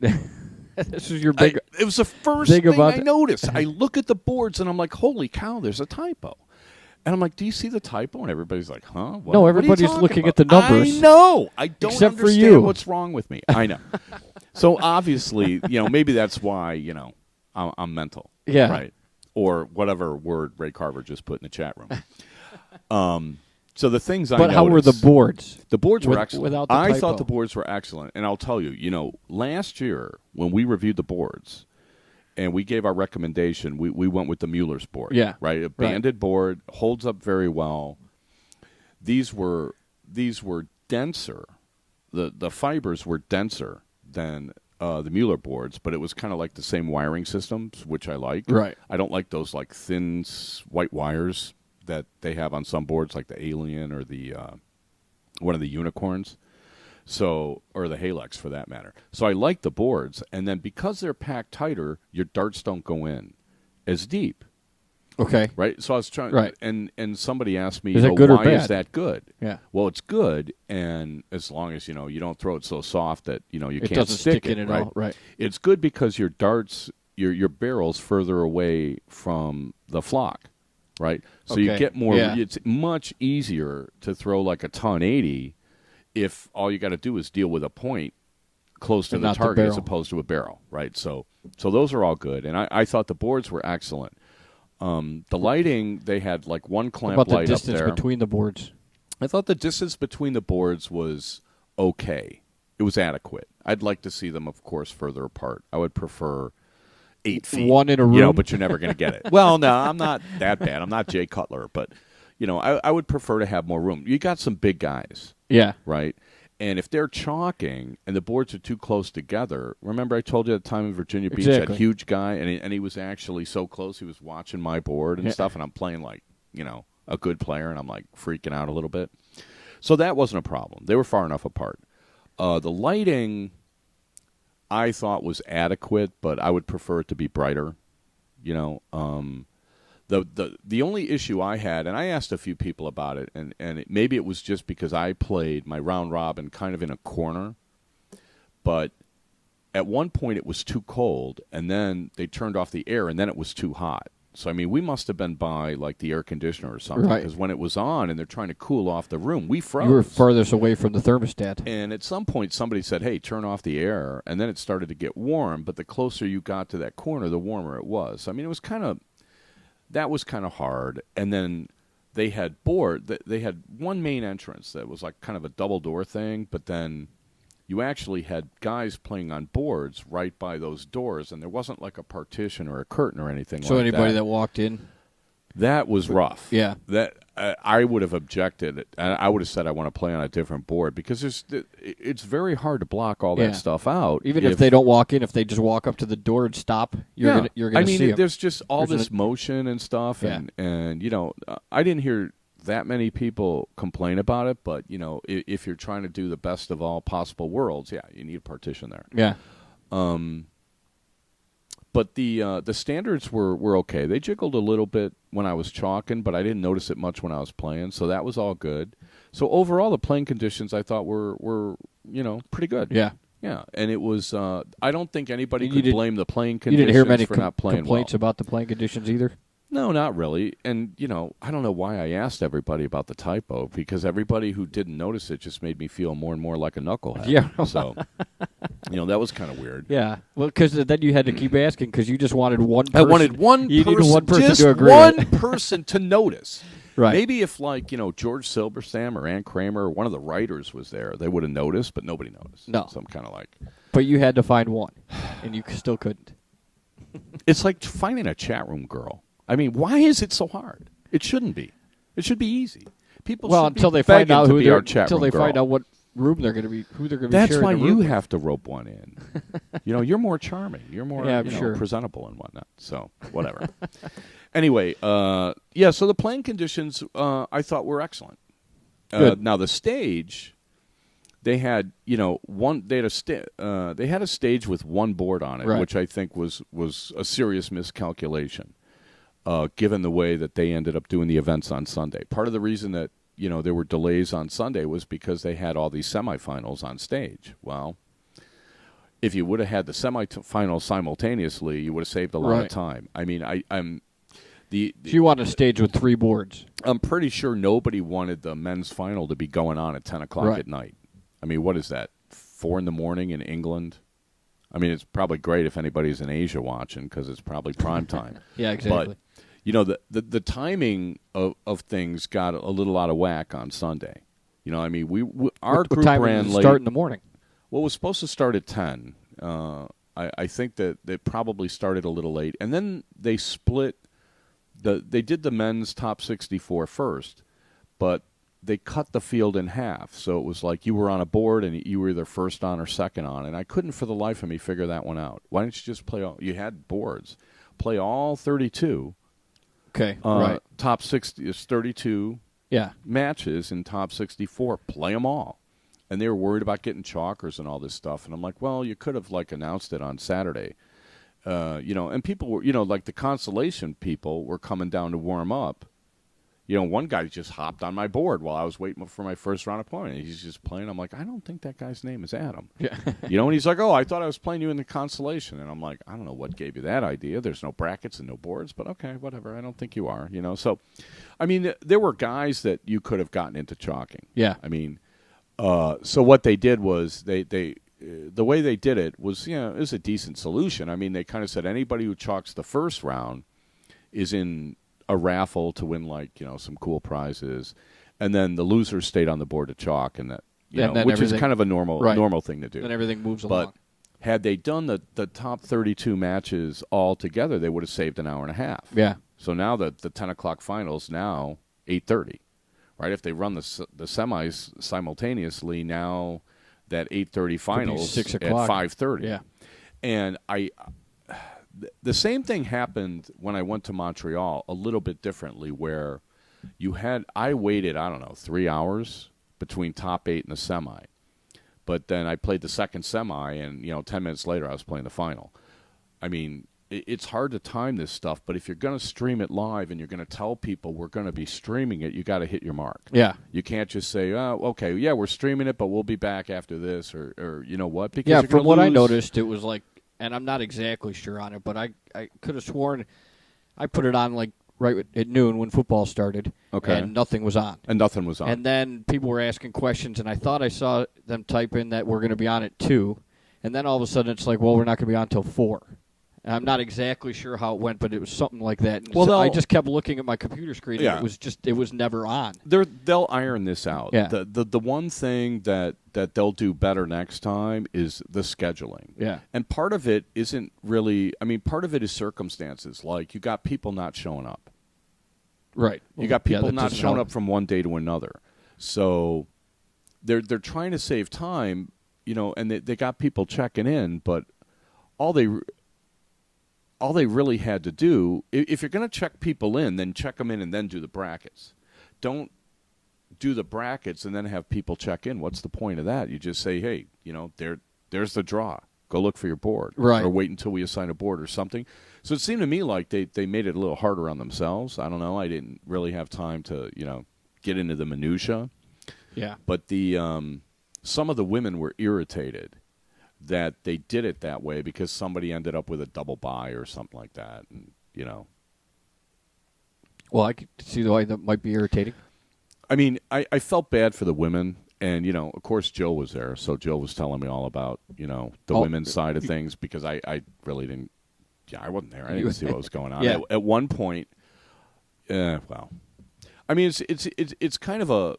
This was your big... it was the first thing I noticed. I look at the boards, and I'm like, holy cow, there's a typo. And I'm like, do you see the typo? And everybody's like, huh? What, no, everybody's looking at the numbers. I know. I don't Except understand for you. What's wrong with me. I know. So obviously, maybe that's why, I'm mental. Yeah. Right. Or whatever word Ray Carver just put in the chat room. So the things I noticed. But how were the boards? The boards were excellent. Without the I typo. thought the boards were excellent. And I'll tell you, last year when we reviewed the boards, and we gave our recommendation, we went with the Mueller's board. Yeah. Right? A banded board, holds up very well. These were denser. The fibers were denser than the Mueller boards, but it was kind of like the same wiring systems, which I like. Right. I don't like those like thin white wires that they have on some boards, like the Alien or the one of the unicorns. Or the Halex for that matter. So I like the boards, and then because they're packed tighter, your darts don't go in as deep. Okay. Right? So I was trying, right. and somebody asked me, is that good or why bad? Is that good? Yeah. Well, it's good, and as long as, you don't throw it so soft that, you it can't stick it, in right? All. Right. It's good because your darts, your barrel's further away from the flock, right? So you get more, it's much easier to throw like a ton 80 if all you got to do is deal with a point close to the target as opposed to a barrel, right? So those are all good, and I thought the boards were excellent. The lighting, they had like one clamp light up there. About the distance between the boards? I thought the distance between the boards was okay. It was adequate. I'd like to see them, of course, further apart. I would prefer 8 feet. One in a room? But you're never going to get it. Well, no, I'm not that bad. I'm not Jay Cutler, but, I would prefer to have more room. You got some big guys. Yeah. Right? And if they're chalking and the boards are too close together, remember I told you at the time in Virginia Beach, that huge guy, and he was actually so close, he was watching my board and stuff, and I'm playing like, a good player, and I'm like freaking out a little bit. So that wasn't a problem. They were far enough apart. The lighting, I thought was adequate, but I would prefer it to be brighter. The only issue I had, and I asked a few people about it, and maybe it was just because I played my round robin kind of in a corner, but at one point it was too cold, and then they turned off the air, and then it was too hot. So, I mean, we must have been by, like, the air conditioner or something, because when it was on and they're trying to cool off the room, we froze. You were farthest away from the thermostat. And at some point somebody said, hey, turn off the air, and then it started to get warm, but the closer you got to that corner, the warmer it was. So, I mean, it was kind of... That was kind of hard, and then they had they had one main entrance that was like kind of a double door thing, but then you actually had guys playing on boards right by those doors, and there wasn't like a partition or a curtain or anything like that. So anybody that walked in? That was rough. Yeah. That I would have objected. I would have said I want to play on a different board because it's very hard to block all that stuff out. Even if they don't walk in, if they just walk up to the door and stop, you're going to see them. I mean, there's just all this motion and stuff, and I didn't hear that many people complain about it, but if you're trying to do the best of all possible worlds, you need a partition there. Yeah. But the standards were okay. They jiggled a little bit when I was chalking, but I didn't notice it much when I was playing, so that was all good. So overall, the playing conditions I thought were pretty good. Yeah. Yeah, and it was. I don't think anybody could blame the playing conditions. You didn't hear many for not playing complaints well. about the playing conditions either? No, not really. And, I don't know why I asked everybody about the typo, because everybody who didn't notice it just made me feel more and more like a knucklehead. Yeah. So, that was kind of weird. Yeah. Well, because then you had to keep asking because you just wanted one person. I wanted one you person, needed one person just to agree. one person to notice. Right. Maybe if, like, George Silberstam or Ann Kramer or one of the writers was there, they would have noticed, but nobody noticed. No. So I'm kind of like... But you had to find one, and you still couldn't. It's like finding a chat room girl. I mean, why is it so hard? It shouldn't be. It should be easy. people. Well, should until be they find out begging who to be our they're chat until room they find girl. out what room they're going to be, who they're going to be That's sharing why the you room with. have to rope one in. You're more charming. You're more sure. presentable and whatnot. So whatever. Anyway, so the playing conditions I thought were excellent. Now the stage, they had they had a stage with one board on it, which I think was a serious miscalculation, given the way that they ended up doing the events on Sunday. Part of the reason that there were delays on Sunday was because they had all these semifinals on stage. Well, if you would have had the semifinals simultaneously, you would have saved a lot of time. I mean, so you want a stage with 3 boards? I'm pretty sure nobody wanted the men's final to be going on at 10 o'clock at night. I mean, what is that, 4 in the morning in England? I mean, it's probably great if anybody's in Asia watching because it's probably prime time. Yeah, exactly. But, the timing of things got a little out of whack on Sunday. I mean, our group ran late. Start in the morning? Well, it was supposed to start at 10. I think that it probably started a little late. And then they split. They did the men's top 64 first, but they cut the field in half. So it was like you were on a board and you were either first on or second on. And I couldn't for the life of me figure that one out. Why didn't you just play all – you had boards. Play all 32. Okay, right. Top 60 is 32 matches in top 64. Play them all. And they were worried about getting chalkers and all this stuff. And I'm like, well, you could have, announced it on Saturday. And people were, like the consolation people were coming down to warm up. One guy just hopped on my board while I was waiting for my first round opponent. He's just playing. I'm like, I don't think that guy's name is Adam. Yeah. And he's like, oh, I thought I was playing you in the consolation. And I'm like, I don't know what gave you that idea. There's no brackets and no boards, but okay, whatever. I don't think you are, So, I mean, there were guys that you could have gotten into chalking. Yeah. I mean, so what they did was the way they did it was, it was a decent solution. I mean, they kind of said anybody who chalks the first round is in a raffle to win, some cool prizes, and then the losers stayed on the board to chalk, and that, which is kind of a normal thing to do. Then everything moves along. But had they done the top 32 matches all together, they would have saved an hour and a half. Yeah. So now the 10 o'clock finals now 8:30, right? If they run the semis simultaneously now. That 8:30 finals 6 at o'clock. 5:30. Yeah. And the same thing happened when I went to Montreal a little bit differently, where I waited, 3 hours between top 8 and the semi. But then I played the second semi, and 10 minutes later I was playing the final. I mean, it's hard to time this stuff, but if you're going to stream it live and you're going to tell people we're going to be streaming it, you got to hit your mark. Yeah. You can't just say, oh, okay, yeah, we're streaming it, but we'll be back after this, or you know what? Because from what I noticed, it was like, and I'm not exactly sure on it, but I could have sworn I put it on right at noon when football started, and nothing was on. And then people were asking questions, and I thought I saw them type in that we're going to be on at 2, and then all of a sudden it's like, well, we're not going to be on until 4. And I'm not exactly sure how it went, but it was something like that. And I just kept looking at my computer screen, and it was never on. They'll iron this out. Yeah. The one thing that they'll do better next time is the scheduling. Yeah. And part of it isn't really, part of it is circumstances. Like, you got people not showing up. Right. You got people not showing up from one day to another. So they're trying to save time, and they got people checking in, but all they really had to do, if you're going to check people in, then check them in and then do the brackets. Don't do the brackets and then have people check in. What's the point of that? You just say, hey, there's the draw. Go look for your board. Right. Or wait until we assign a board or something. So it seemed to me like they made it a little harder on themselves. I don't know. I didn't really have time to, get into the minutia. Yeah. But some of the women were irritated that they did it that way because somebody ended up with a double bye or something like that, and Well, I could see why that might be irritating. I mean, I felt bad for the women, and of course, Jill was there, so Jill was telling me all about the women's side of things because I really didn't. Yeah, I wasn't there. I didn't see what was going on. Yeah. At one point, well, I mean, it's kind of a.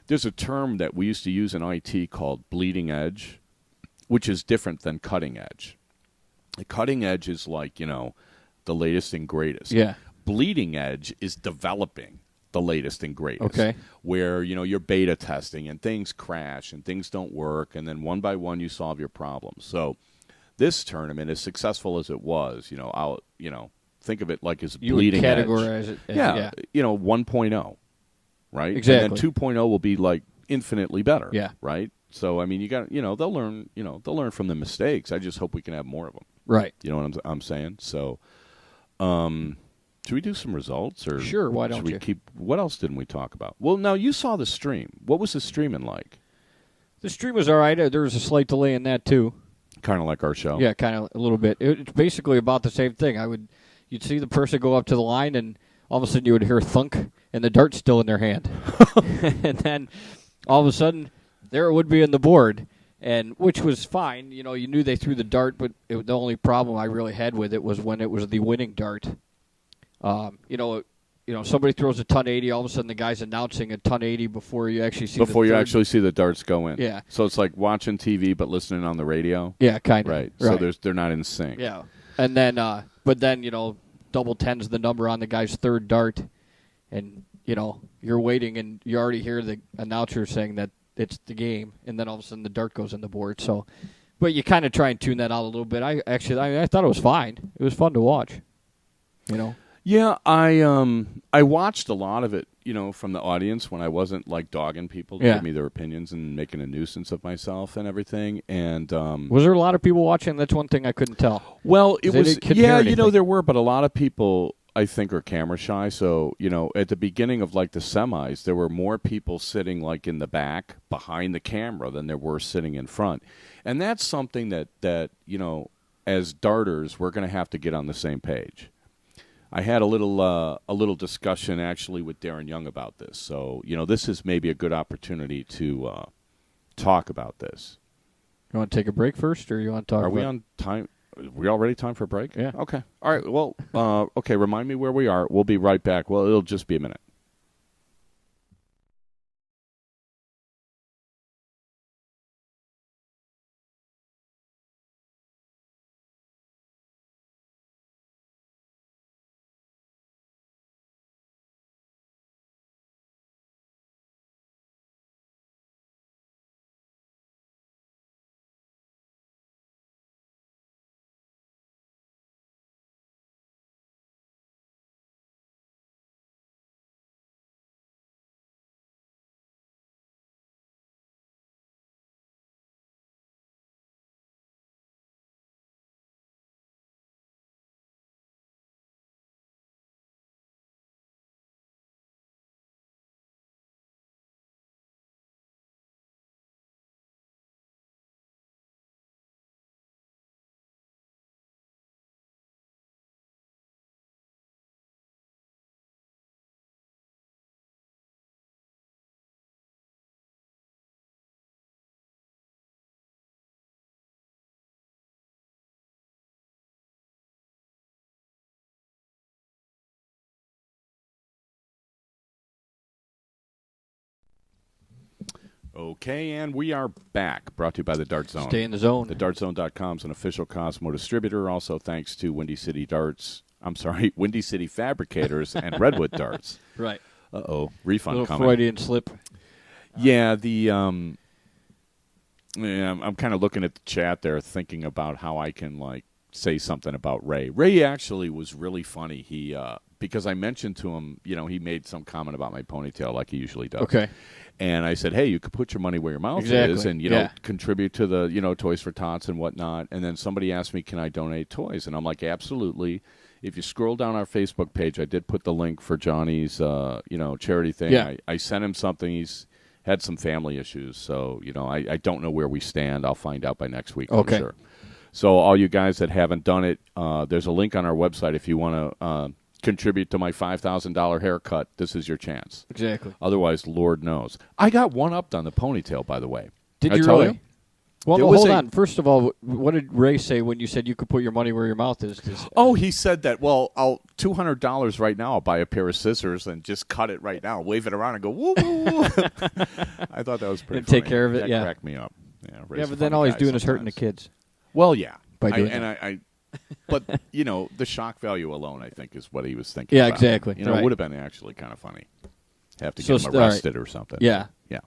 There's a term that we used to use in IT called bleeding edge, which is different than cutting edge. The cutting edge is like, the latest and greatest. Yeah. Bleeding edge is developing. the latest and greatest. Okay. Where, you're beta testing and things crash and things don't work, and then one by one you solve your problems. So this tournament, as successful as it was, I'll, think of it like as bleeding edge. You would categorize it. Yeah, 1.0, right? Exactly. And then 2.0 will be like infinitely better. Yeah. Right? So, I mean, you got, they'll learn from the mistakes. I just hope we can have more of them. Right. You know what I'm saying? So, should we do some results? Or sure, why don't you? What else didn't we talk about? Well, now, you saw the stream. What was the streaming like? The stream was all right. There was a slight delay in that, too. Kind of like our show. Yeah, kind of a little bit. It's basically about the same thing. You'd see the person go up to the line, and all of a sudden you would hear thunk, and the dart's still in their hand. And then all of a sudden, there it would be in the board, and which was fine. You knew they threw the dart, but the only problem I really had with it was when it was the winning dart. Somebody throws a ton 80, all of a sudden the guy's announcing a ton 80 before you actually see the darts go in. Yeah. So it's like watching TV but listening on the radio. Yeah, kind of. Right. So they're not in sync. Yeah. And then, but then double 10's the number on the guy's third dart, and you're waiting and you already hear the announcer saying that it's the game, and then all of a sudden the dart goes in the board. So, but you kind of try and tune that out a little bit. I thought it was fine. It was fun to watch. Yeah, I watched a lot of it, from the audience when I wasn't like dogging people to give me their opinions and making a nuisance of myself and everything. And was there a lot of people watching? That's one thing I couldn't tell. Well, it was there were, but a lot of people I think are camera shy. So at the beginning of like the semis, there were more people sitting like in the back behind the camera than there were sitting in front, and that's something that as darters we're going to have to get on the same page. I had a little discussion actually with Darren Young about this. So, this is maybe a good opportunity to talk about this. You want to take a break first, or you want to talk Are we on time? Are we already time for a break? Yeah. Okay. All right. Well, okay, remind me where we are. We'll be right back. Well, it'll just be a minute. Okay, and we are back. Brought to you by the Dart Zone. Stay in the zone. TheDartZone.com is an official Cosmo distributor. Also, thanks to Windy City Fabricators and Redwood Darts. Right. Uh-oh, refund little coming. Freudian slip. Yeah, I'm kind of looking at the chat there, thinking about how I can say something about Ray. Ray actually was really funny. He because I mentioned to him, he made some comment about my ponytail like he usually does. Okay. And I said, hey, you could put your money where your mouth is and, contribute to the, Toys for Tots and whatnot. And then somebody asked me, can I donate toys? And I'm like, absolutely. If you scroll down our Facebook page, I did put the link for Johnny's, charity thing. Yeah. I sent him something. He's had some family issues. So, I don't know where we stand. I'll find out by next week, okay. I'm sure. So all you guys that haven't done it, there's a link on our website if you want to contribute to my $5,000 haircut. This is your chance. Exactly. Otherwise, Lord knows. I got one-upped on the ponytail, by the way. Did you tell really? you? Well, no, hold on. First of all, what did Ray say when you said you could put your money where your mouth is? Oh, he said that, well, I'll $200 right now. I'll buy a pair of scissors and just cut it right now, wave it around and go, woo. I thought that was pretty funny. Take care of it, that cracked me up. Yeah, but then all he's doing is hurting the kids. Well, yeah. By doing that. But, the shock value alone, I think, is what he was thinking Yeah, about. exactly. It would have been actually kind of funny. have to get him arrested or something. Yeah. Yeah.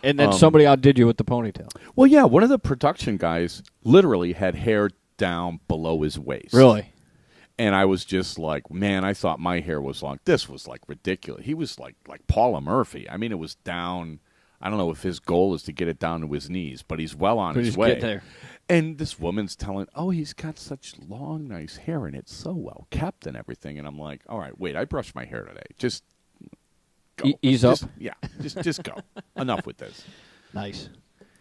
And then somebody outdid you with the ponytail. Well, yeah, one of the production guys literally had hair down below his waist. Really? And I was just like, man, I thought my hair was long. This was like ridiculous. He was like Paula Murphy. I mean, it was down. I don't know if his goal is to get it down to his knees, but he's well on his way. Get there. And this woman's telling, oh, he's got such long, nice hair, and it's so well kept and everything. And I'm like, all right, wait, I brushed my hair today. Just go. Ease up? Yeah, just go. Enough with this. Nice.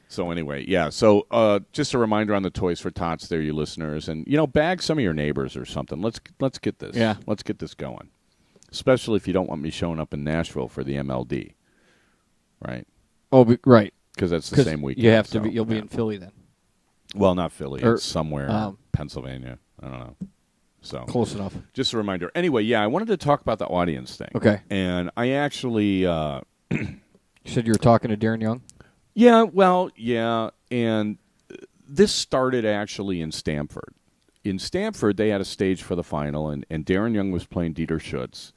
So anyway, yeah. So just a reminder on the Toys for Tots there, you listeners. And, bag some of your neighbors or something. Let's get this. Yeah. Let's get this going. Especially if you don't want me showing up in Nashville for the MLD. Right? Oh, right. Because that's the same weekend. You have to be. You'll be in Philly then. Well, not Philly. It's somewhere Pennsylvania. I don't know. So close enough. Just a reminder. Anyway, yeah, I wanted to talk about the audience thing. Okay. And I actually... you said you were talking to Darren Young? Yeah, well, yeah. And this started actually in Stamford. In Stamford, they had a stage for the final, and Darren Young was playing Dieter Schutz.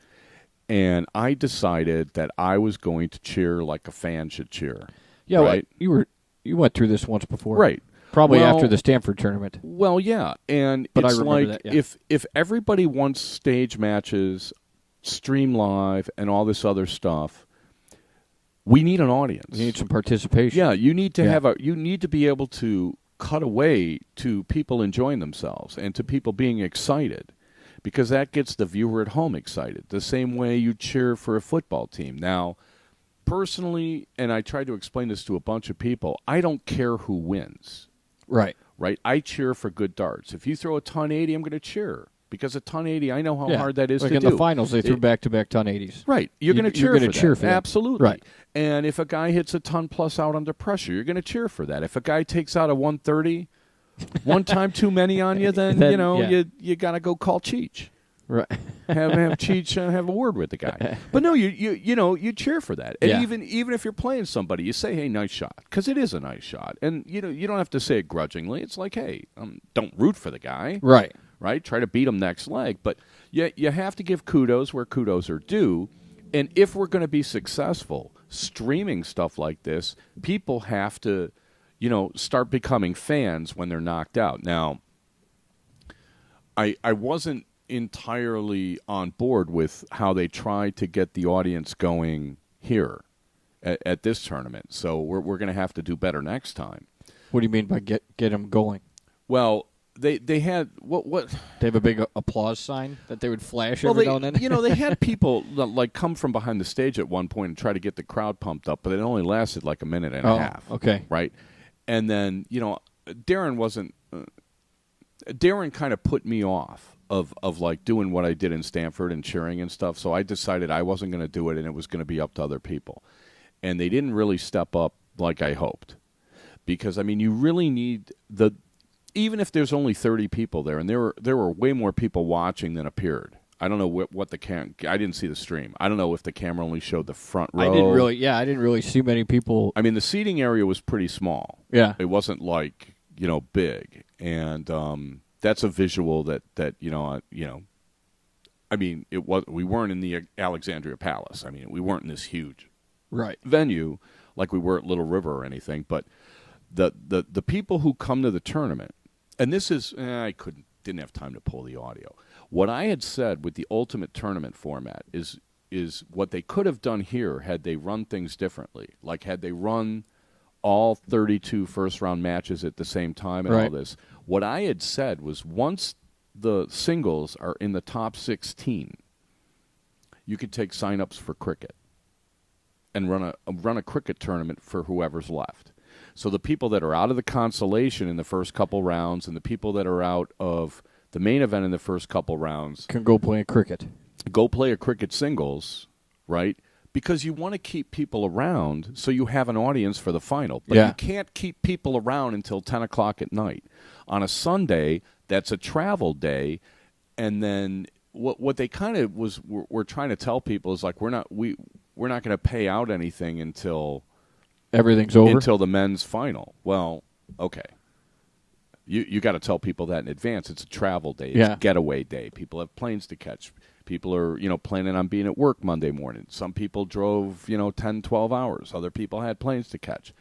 And I decided that I was going to cheer like a fan should cheer. Yeah, right? Well, you went through this once before. Right. Probably after the Stanford tournament. Well, yeah, and but it's I remember like that, yeah. if everybody wants stage matches, stream live, and all this other stuff, we need an audience. You need some participation. Yeah, you need to you need to be able to cut away to people enjoying themselves and to people being excited, because that gets the viewer at home excited. The same way you cheer for a football team. Now, personally, and I tried to explain this to a bunch of people, I don't care who wins. Right. Right? I cheer for good darts. If you throw a ton 80, I'm going to cheer. Because a ton 80, I know how hard that is to do. Like in the finals, they threw back-to-back ton 80s. Right. You're going to cheer for that. Absolutely. Right. And if a guy hits a ton plus out under pressure, you're going to cheer for that. If a guy takes out a 130, one time too many on you, then you got to go call Cheech. Right. have Cheech have a word with the guy. But no, you cheer for that. And even if you're playing somebody, you say, "Hey, nice shot," because it is a nice shot. And you don't have to say it grudgingly. It's like, "Hey, don't root for the guy." Right. Right? Try to beat him next leg. But you have to give kudos where kudos are due. And if we're going to be successful streaming stuff like this, people have to, start becoming fans when they're knocked out. Now, I wasn't entirely on board with how they tried to get the audience going here at this tournament. So we're going to have to do better next time. What do you mean by get them going? Well, they had what? They have a big applause sign that they would flash every now and then. They had people like come from behind the stage at one point and try to get the crowd pumped up, but it only lasted like a minute and a half. Okay, right, and then Darren wasn't. Darren kind of put me off of like doing what I did in Stanford and cheering and stuff. So I decided I wasn't going to do it, and it was going to be up to other people. And they didn't really step up like I hoped, because you really need even if there's only 30 people there, and there were way more people watching than appeared. I don't know what the I didn't see the stream. I don't know if the camera only showed the front row. I didn't really see many people. The seating area was pretty small. Yeah, it wasn't like big, and that's a visual that it was. We weren't in the Alexandria Palace. We weren't in this huge venue like we were at Little River or anything. But the people who come to the tournament, and this is didn't have time to pull the audio. What I had said with the ultimate tournament format is what they could have done here had they run things differently. Like had they run all 32 first-round matches at the same time and all this. What I had said was once the singles are in the top 16, you could take sign-ups for cricket and run a cricket tournament for whoever's left. So the people that are out of the consolation in the first couple rounds and the people that are out of the main event in the first couple rounds can go play cricket. Go play a cricket singles, right? Because you want to keep people around so you have an audience for the final. But you can't keep people around until 10 o'clock at night. On a Sunday, that's a travel day. And then what they kind of were trying to tell people is like we're not going to pay out anything until everything's over, until the men's final. Well, okay. You got to tell people that in advance. It's a travel day. It's a getaway day. People have planes to catch. People are, planning on being at work Monday morning. Some people drove, 10, 12 hours. Other people had planes to catch.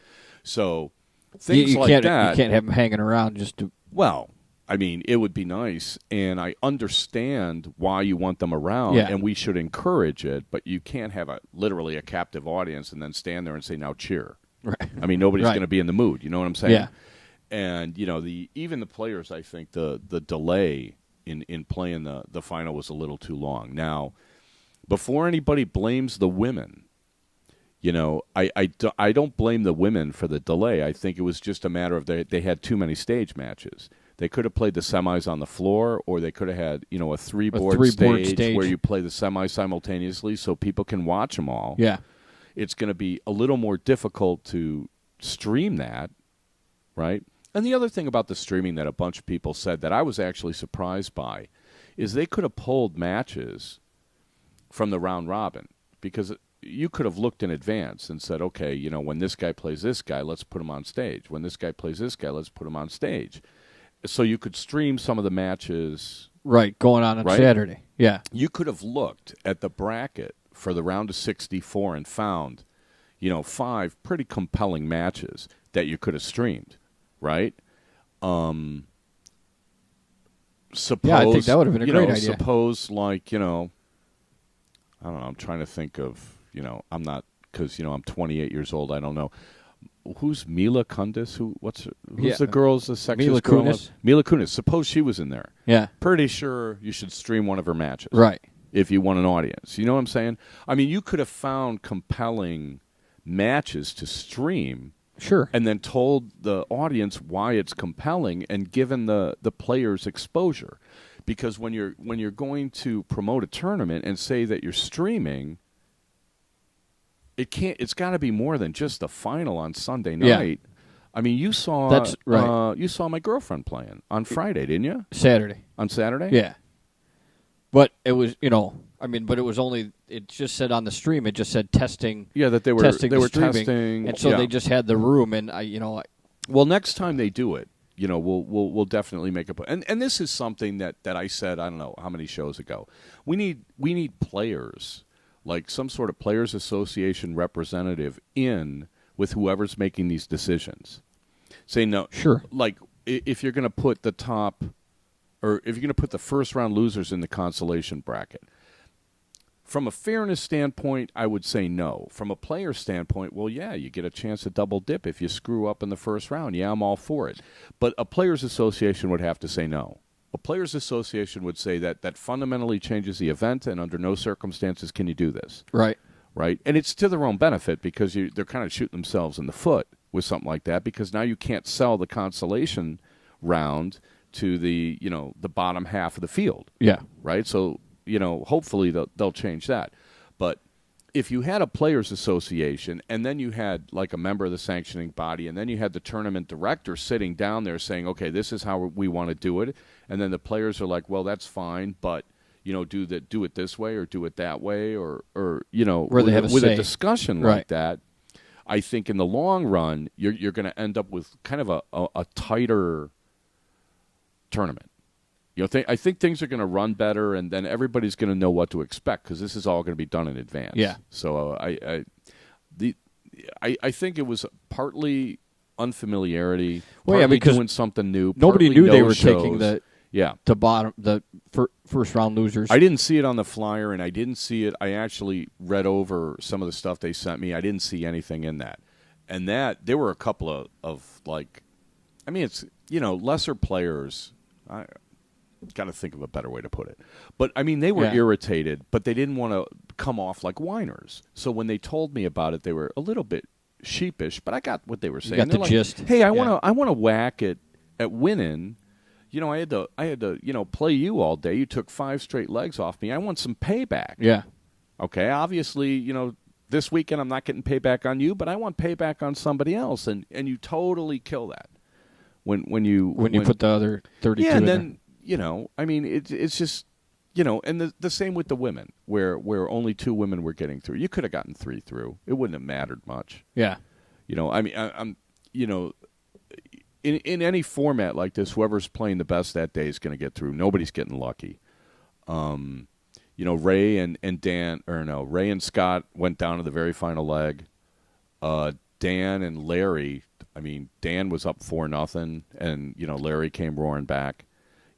So things like that. You can't have them hanging around just to... Well, I mean, it would be nice, and I understand why you want them around, and we should encourage it, but you can't have literally a captive audience and then stand there and say, now cheer. Right. I mean, nobody's going to be in the mood. You know what I'm saying? Yeah. And, even the players, I think the delay in playing the final was a little too long. Now, before anybody blames the women, I don't blame the women for the delay. I think it was just a matter of they had too many stage matches. They could have played the semis on the floor, or they could have had, a three-board stage where you play the semis simultaneously so people can watch them all. Yeah. It's going to be a little more difficult to stream that, right? And the other thing about the streaming that a bunch of people said that I was actually surprised by is they could have pulled matches from the round robin, because you could have looked in advance and said, okay, when this guy plays this guy, let's put him on stage. When this guy plays this guy, let's put him on stage. So you could stream some of the matches. Right, going on Saturday. Yeah. You could have looked at the bracket for the round of 64 and found, 5 pretty compelling matches that you could have streamed, right? Suppose, I think that would have been a great idea. Suppose, I don't know, I'm trying to think of, I'm not, because, I'm 28 years old, I don't know. Who's Mila Kunis? Who's the girl's the sexiest Mila girl? Kunis. Mila Kunis. Suppose she was in there. Yeah. Pretty sure you should stream one of her matches. Right. If you want an audience. You know what I'm saying? I mean, you could have found compelling matches to stream. Sure. And then told the audience why it's compelling and given the players exposure. Because when you're going to promote a tournament and say that you're streaming, it's got to be more than just the final on Sunday night. Yeah. I mean, you saw That's right. You saw my girlfriend playing on Friday, didn't you? Saturday. On Saturday? Yeah. But it was, but it was only, it just said on the stream, it just said testing. Yeah, that they were testing. And so they just had the room, and Well, next time they do it, we'll definitely make a point. And this is something that I said, I don't know how many shows ago. We need players, like some sort of players association representative with whoever's making these decisions. Say no. Sure. Like if you're going to put the top, or if you're going to put the first round losers in the consolation bracket, from a fairness standpoint, I would say no. From a player standpoint, well, yeah, you get a chance to double dip if you screw up in the first round. Yeah, I'm all for it. But a players association would have to say no. A players association would say that fundamentally changes the event, and under no circumstances can you do this. Right. Right? And it's to their own benefit, because they're kind of shooting themselves in the foot with something like that, because now you can't sell the consolation round to the bottom half of the field. Yeah. Right? So, hopefully they'll change that. But if you had a players association, and then you had like a member of the sanctioning body, and then you had the tournament director sitting down there saying, okay, this is how we want to do it, and then the players are like, well, that's fine, but do it this way or do it that way, or where they have with a discussion right. like that, I think in the long run you're going to end up with kind of a tighter tournament. I think things are going to run better, and then everybody's going to know what to expect, because this is all going to be done in advance. Yeah. So I think it was partly unfamiliarity. Well, because doing something new. Nobody knew they were shows. taking the first round losers. I didn't see it on the flyer, and I didn't see it. I actually read over some of the stuff they sent me. I didn't see anything in that, and that there were a couple of like, I mean, it's lesser players. I got to think of a better way to put it. But, I mean, they were irritated, but they didn't want to come off like whiners. So when they told me about it, they were a little bit sheepish, but I got what they were saying. You got the like, gist. Hey, I want to whack at winning. I had to play you all day. You took 5 straight legs off me. I want some payback. Yeah. Okay, obviously, this weekend I'm not getting payback on you, but I want payback on somebody else, and you totally kill that. When you put the other 32 and in then there. I mean, it's just, and the same with the women, where only 2 women were getting through. You could have gotten 3 through. It wouldn't have mattered much. Yeah. I mean, I'm in any format like this, whoever's playing the best that day is going to get through. Nobody's getting lucky. Ray and Ray and Scott went down to the very final leg. Dan and Larry, Dan was up 4-0, and, Larry came roaring back.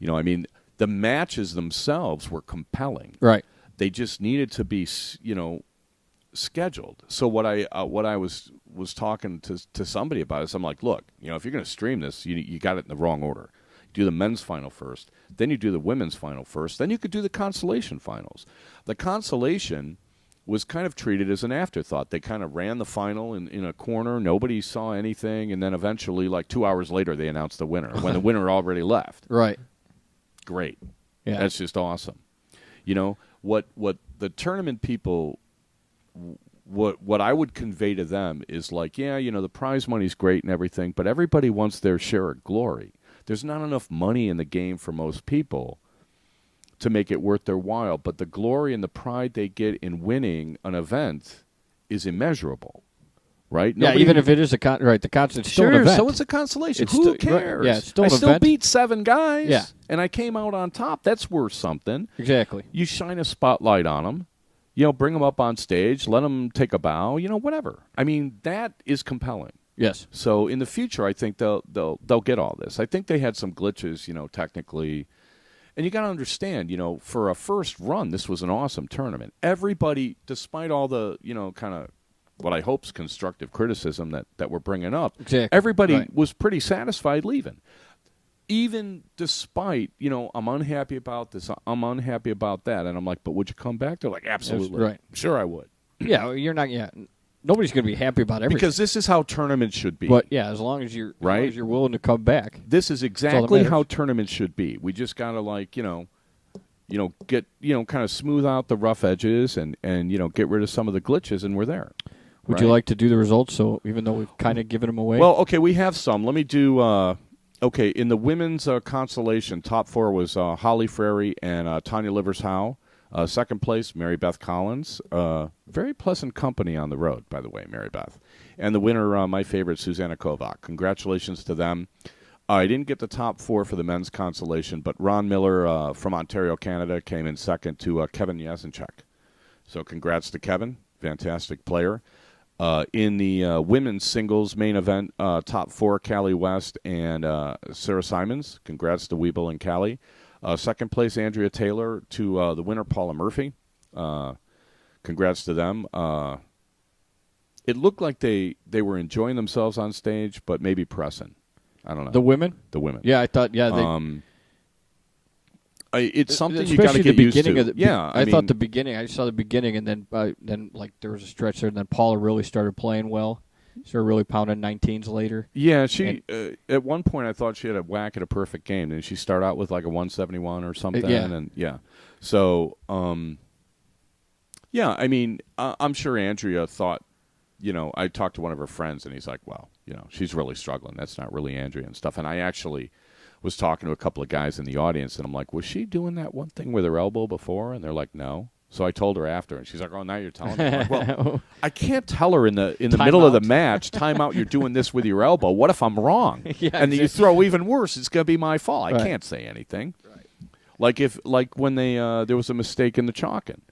The matches themselves were compelling. Right. They just needed to be, scheduled. So what I was talking to somebody about is I'm like, look, if you're going to stream this, you got it in the wrong order. Do the men's final first, then you do the women's final first, then you could do the consolation finals. The consolation was kind of treated as an afterthought. They kind of ran the final in a corner. Nobody saw anything, and then eventually, like 2 hours later, they announced the winner when the winner already left. Right. Great. Yeah. That's just awesome. What the tournament people, what I would convey to them is like, the prize money's great and everything, but everybody wants their share of glory. There's not enough money in the game for most people to make it worth their while, but the glory and the pride they get in winning an event is immeasurable, right? Yeah, even if it is the consolation, still an event. So it's a consolation. Who cares? Right, yeah, it's still I an still event. beat 7 guys, and I came out on top. That's worth something. Exactly. You shine a spotlight on them, bring them up on stage, let them take a bow, whatever. That is compelling. Yes. So in the future, I think they'll get all this. I think they had some glitches, technically. And you got to understand, for a first run, this was an awesome tournament. Everybody, despite all the, kind of what I hope's constructive criticism that we're bringing up, everybody was pretty satisfied leaving. Even despite, I'm unhappy about this, I'm unhappy about that. And I'm like, but would you come back? They're like, absolutely. Right. Sure, I would. Yeah, you're not, nobody's going to be happy about everything. Because this is how tournaments should be. But, as long as you're willing to come back. This is exactly how tournaments should be. We just got to, get, kind of smooth out the rough edges and get rid of some of the glitches, and we're there. Would you like to do the results, so even though we've kind of given them away? Well, okay, we have some. Let me do, in the women's consolation, top 4 was Holly Frary and Tanya Livers-Howe. Second place, Mary Beth Collins. Very pleasant company on the road, by the way, Mary Beth. And the winner, my favorite, Susanna Kovac. Congratulations to them. I didn't get the top 4 for the men's consolation, but Ron Miller from Ontario, Canada, came in second to Kevin Yasinchuk. So congrats to Kevin. Fantastic player. In the women's singles main event, top 4, Callie West and Sarah Simons. Congrats to Weeble and Callie. Second place, Andrea Taylor, to the winner, Paula Murphy. Congrats to them. It looked like they were enjoying themselves on stage, but maybe pressing. I don't know. The women? The women. Yeah, I thought, it's something you got to get used to. I thought the beginning, I saw the beginning, and then there was a stretch there, and then Paula really started playing well. Started really pounding 19s later. Yeah, she at one point I thought she had a whack at a perfect game. Didn't she start out with like a 171 or something? So, I'm sure Andrea thought, I talked to one of her friends, and he's like, well, she's really struggling. That's not really Andrea and stuff. And I actually was talking to a couple of guys in the audience, and I'm like, was she doing that one thing with her elbow before? And they're like, no. So I told her after, and she's like, "Oh, now you're telling me." I'm like, well, I can't tell her in the middle of the match, time out. You're doing this with your elbow. What if I'm wrong? And you throw even worse. It's gonna be my fault. I can't say anything. Right. Like when they there was a mistake in the chalking,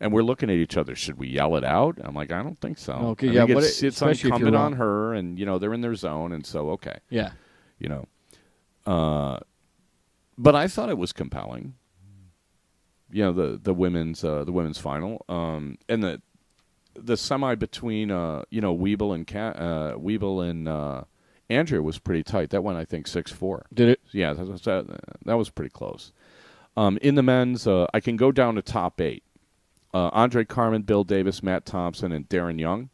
and we're looking at each other. Should we yell it out? I'm like, I don't think so. Okay, it's incumbent on her, and they're in their zone, and so okay. Yeah. But I thought it was compelling. The women's final, and the semi between Weeble and Andrea was pretty tight. That went, I think, 6-4. Did it? Yeah, that was pretty close. In the men's, I can go down to top 8. Andre Carmen, Bill Davis, Matt Thompson, and Darren Young.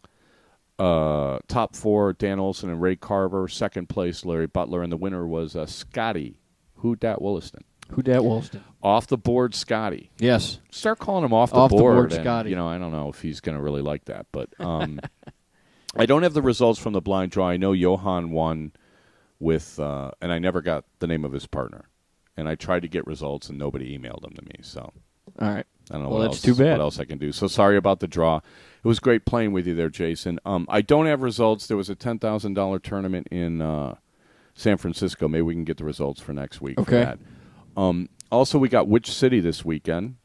Top 4, Dan Olson and Ray Carver. Second place, Larry Butler, and the winner was Scotty Who Dat Williston. Off the board, Scotty. Yes. Start calling him off the board, Scotty. I don't know if he's going to really like that, but I don't have the results from the blind draw. I know Johan won with, and I never got the name of his partner, and I tried to get results, and nobody emailed them to me. So, all right. I don't know that's too bad. What else I can do. So sorry about the draw. It was great playing with you there, Jason. I don't have results. There was a $10,000 tournament in San Francisco. Maybe we can get the results for next week. Okay. For that. Also, we got Which City this weekend.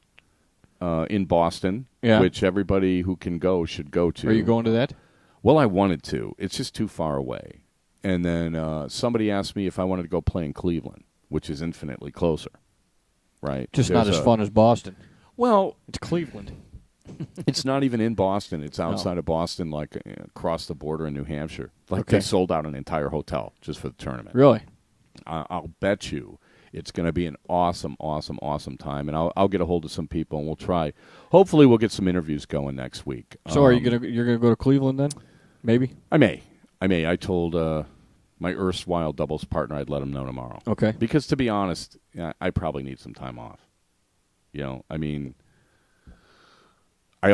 in Boston, which everybody who can go should go to. Are you going to that? Well, I wanted to. It's just too far away. And then somebody asked me if I wanted to go play in Cleveland, which is infinitely closer, right? Just not as fun as Boston. Well, it's Cleveland. It's not even in Boston. It's outside of Boston, like across the border in New Hampshire. Like they sold out an entire hotel just for the tournament. Really? I'll bet you it's going to be an awesome, awesome, awesome time. And I'll get a hold of some people and we'll try. Hopefully, we'll get some interviews going next week. So, you're gonna go to Cleveland then? Maybe. I may. I told my erstwhile doubles partner I'd let him know tomorrow. Okay. Because to be honest, I probably need some time off. I mean, I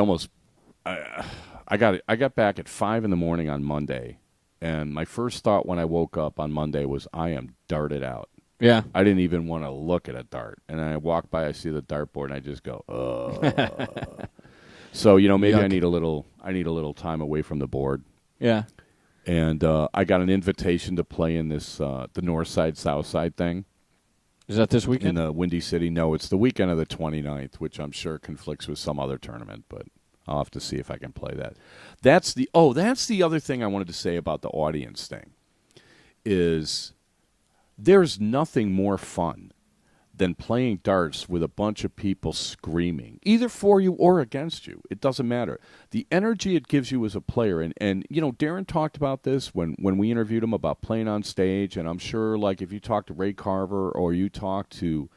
got back at 5 a.m. on Monday, and my first thought when I woke up on Monday was I am darted out. Yeah. I didn't even want to look at a dart, and I walk by, I see the dartboard, and I just go, ugh. So maybe Yuck. I need a little time away from the board. Yeah. And I got an invitation to play in this the North Side South Side thing. Is that this weekend? In the Windy City? No, it's the weekend of the 29th, which I'm sure conflicts with some other tournament, but I'll have to see if I can play that. That's the other thing I wanted to say about the audience thing, is there's nothing more fun than playing darts with a bunch of people screaming, either for you or against you. It doesn't matter. The energy it gives you as a player, and Darren talked about this when we interviewed him about playing on stage, and I'm sure like if you talk to Ray Carver or you talk to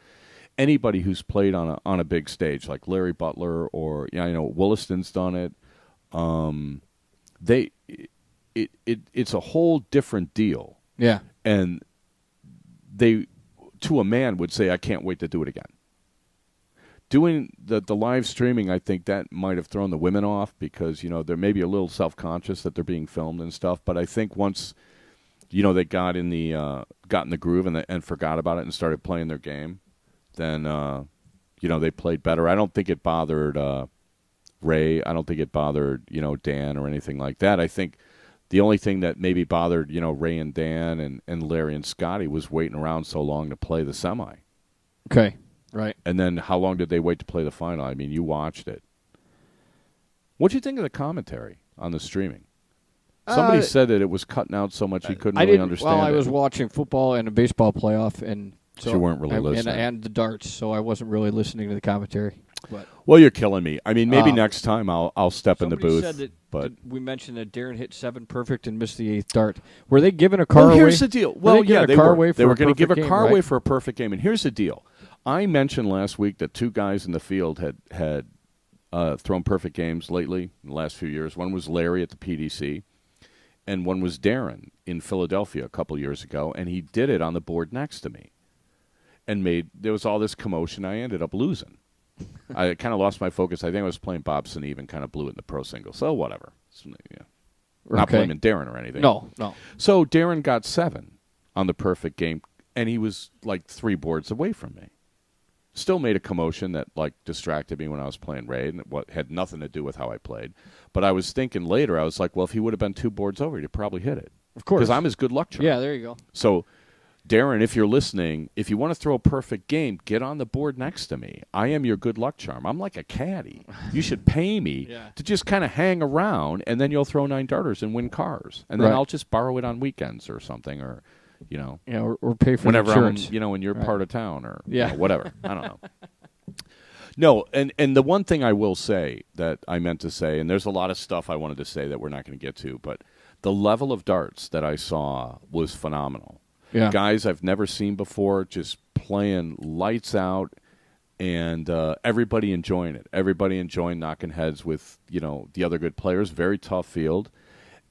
anybody who's played on a big stage, like Larry Butler or Williston's done it, it's a whole different deal. Yeah. And they, to a man, would say, I can't wait to do it again. Doing the live streaming, I think that might have thrown the women off because, they're maybe a little self-conscious that they're being filmed and stuff. But I think once, they got in the groove and forgot about it and started playing their game, then, they played better. I don't think it bothered Ray. I don't think it bothered, Dan or anything like that. I think the only thing that maybe bothered, Ray and Dan and Larry and Scotty was waiting around so long to play the semi. Okay, right. And then how long did they wait to play the final? I mean, you watched it. What do you think of the commentary on the streaming? Somebody said that it was cutting out so much he couldn't really understand it. Well, I was watching football and a baseball playoff, and so you weren't really listening. And the darts, so I wasn't really listening to the commentary. But well, you're killing me. I mean, maybe next time I'll step in the booth. Said but we mentioned that Darren hit 7 perfect and missed the 8th dart. Were they giving a car away? Well, here's the deal. Well, yeah, they were. They were going to give a car away right? for a perfect game. And here's the deal. I mentioned last week that 2 guys in the field had thrown perfect games lately in the last few years. One was Larry at the PDC, and one was Darren in Philadelphia a couple years ago, and he did it on the board next to me. And there was all this commotion. I ended up losing. I kind of lost my focus. I think I was playing Bob Seneve and kind of blew it in the pro single. So whatever. Not blaming Darren or anything. No. So Darren got 7 on the perfect game, and he was like 3 boards away from me. Still made a commotion that like distracted me when I was playing Ray, and what had nothing to do with how I played. But I was thinking later, I was like, well, if he would have been 2 boards over, he'd probably hit it. Of course. Because I'm his good luck charm. Yeah, there you go. So Darren, if you're listening, if you want to throw a perfect game, get on the board next to me. I am your good luck charm. I'm like a caddy. You should pay me to just kind of hang around, and then you'll throw 9 darters and win cars. And then I'll just borrow it on weekends or something, or, or pay for whenever insurance. I'm, in your part of town or Yeah. Whatever. I don't know. No, and the one thing I will say that I meant to say, and there's a lot of stuff I wanted to say that we're not going to get to, but the level of darts that I saw was phenomenal. Yeah. Guys I've never seen before just playing lights out, and everybody enjoying it. Everybody enjoying knocking heads with, the other good players. Very tough field.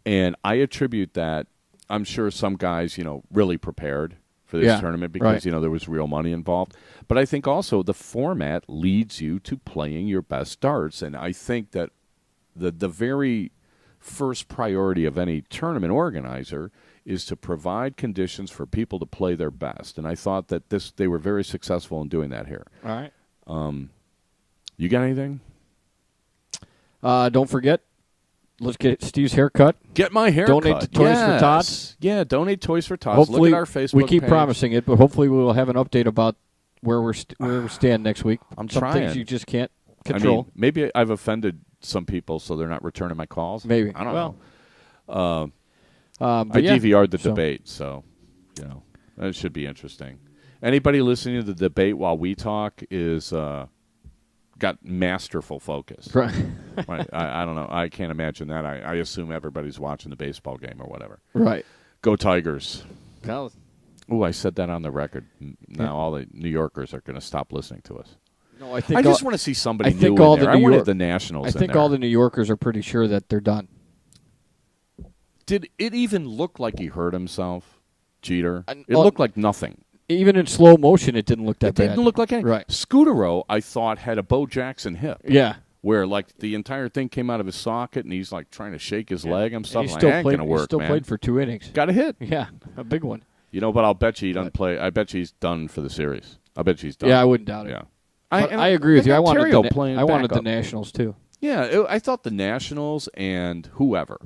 And I attribute that, I'm sure some guys, really prepared for this tournament because, there was real money involved. But I think also the format leads you to playing your best darts. And I think that the very first priority of any tournament organizer is to provide conditions for people to play their best. And I thought that they were very successful in doing that here. All right. You got anything? Don't forget, let's get Steve's haircut. Get my haircut. Donate to Toys for Tots. Yeah, donate Toys for Tots. Hopefully, look at our Facebook we keep page. promising it, but hopefully we will have an update about where we stand next week. I'm Some trying. things you just can't control. I mean, maybe I've offended some people, so they're not returning my calls. Maybe. I don't know. I DVR'd the debate, so that should be interesting. Anybody listening to the debate while we talk is got masterful focus. Right. Right. I don't know. I can't imagine that. I assume everybody's watching the baseball game or whatever. Right. Go Tigers. Well, oh, I said that on the record. Now all the New Yorkers are going to stop listening to us. No, I think I just want to see somebody new in there. I wanted the Nationals in there. I think all the New Yorkers are pretty sure that they're done. Did it even look like he hurt himself, Jeter? It looked like nothing. Even in slow motion, it didn't look that bad. It didn't look like anything. Right. Scutaro, I thought, had a Bo Jackson hip. Yeah. Where, like, the entire thing came out of his socket, and he's, like, trying to shake his leg. I'm stuff like, ain't going to work, He still played for 2 innings. Got a hit. Yeah, a big one. But I'll bet you he doesn't play. I bet you he's done for the series. I bet you he's done. Yeah, I wouldn't doubt it. Yeah. I agree with you. I wanted the backup. Nationals, too. Yeah, I thought the Nationals and whoever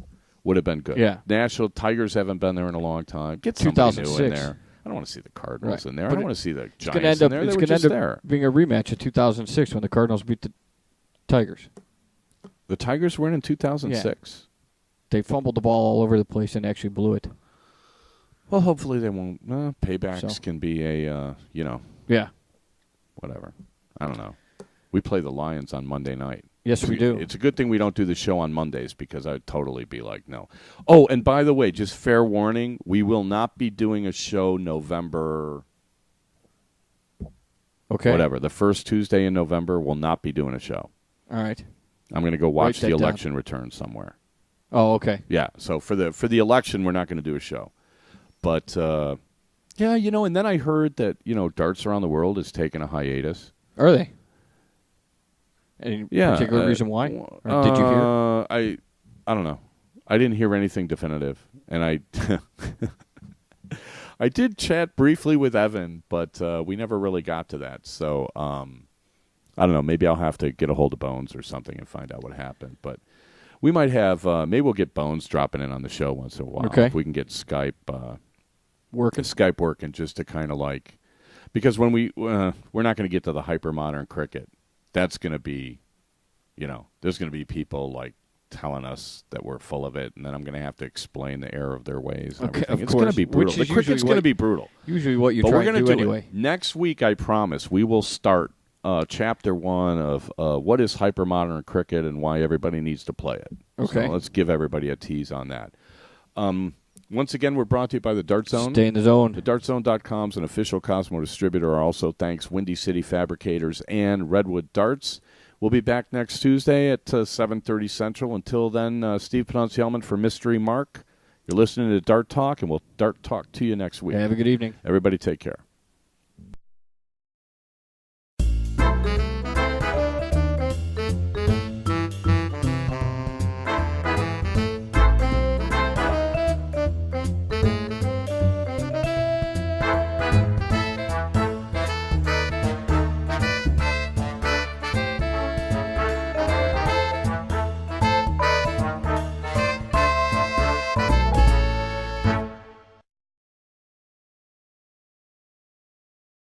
would have been good. Yeah. Tigers haven't been there in a long time. Get somebody new in there. I don't want to see the Cardinals in there. I don't want to see the Giants in there. It's going to end up being a rematch of 2006 when the Cardinals beat the Tigers. The Tigers were in 2006? Yeah. They fumbled the ball all over the place and actually blew it. Well, hopefully they won't. Paybacks can be a, Yeah. Whatever. I don't know. We play the Lions on Monday night. Yes, we do. It's a good thing we don't do the show on Mondays because I'd totally be like, no. Oh, and by the way, just fair warning, we will not be doing a show November. Okay. Whatever. The first Tuesday in November, we'll not be doing a show. All right. I'm going to go watch the election return somewhere. Oh, okay. Yeah. So for the election, we're not going to do a show. But, yeah, and then I heard that, Darts Around the World is taking a hiatus. Are they? Any particular reason why? Or did you hear? I don't know. I didn't hear anything definitive, and I did chat briefly with Evan, but we never really got to that. So I don't know. Maybe I'll have to get a hold of Bones or something and find out what happened. But we might have. Maybe we'll get Bones dropping in on the show once in a while. Okay. If we can get Skype working. Skype working, just to kind of like, because when we're not going to get to the hypermodern cricket. That's going to be, there's going to be people like telling us that we're full of it, and then I'm going to have to explain the error of their ways. And okay, it's going to be brutal. The cricket's going to be brutal. Usually what you try to do anyway. Next week, I promise, we will start Chapter 1 of what is hypermodern cricket and why everybody needs to play it. Okay. So let's give everybody a tease on that. Once again, we're brought to you by the Dart Zone. Stay in the zone. TheDartZone.com is an official Cosmo distributor. Also, thanks Windy City Fabricators and Redwood Darts. We'll be back next Tuesday at 7:30 Central. Until then, Steve Panancielman for Mystery Mark. You're listening to Dart Talk, and we'll Dart Talk to you next week. Have a good evening. Everybody take care.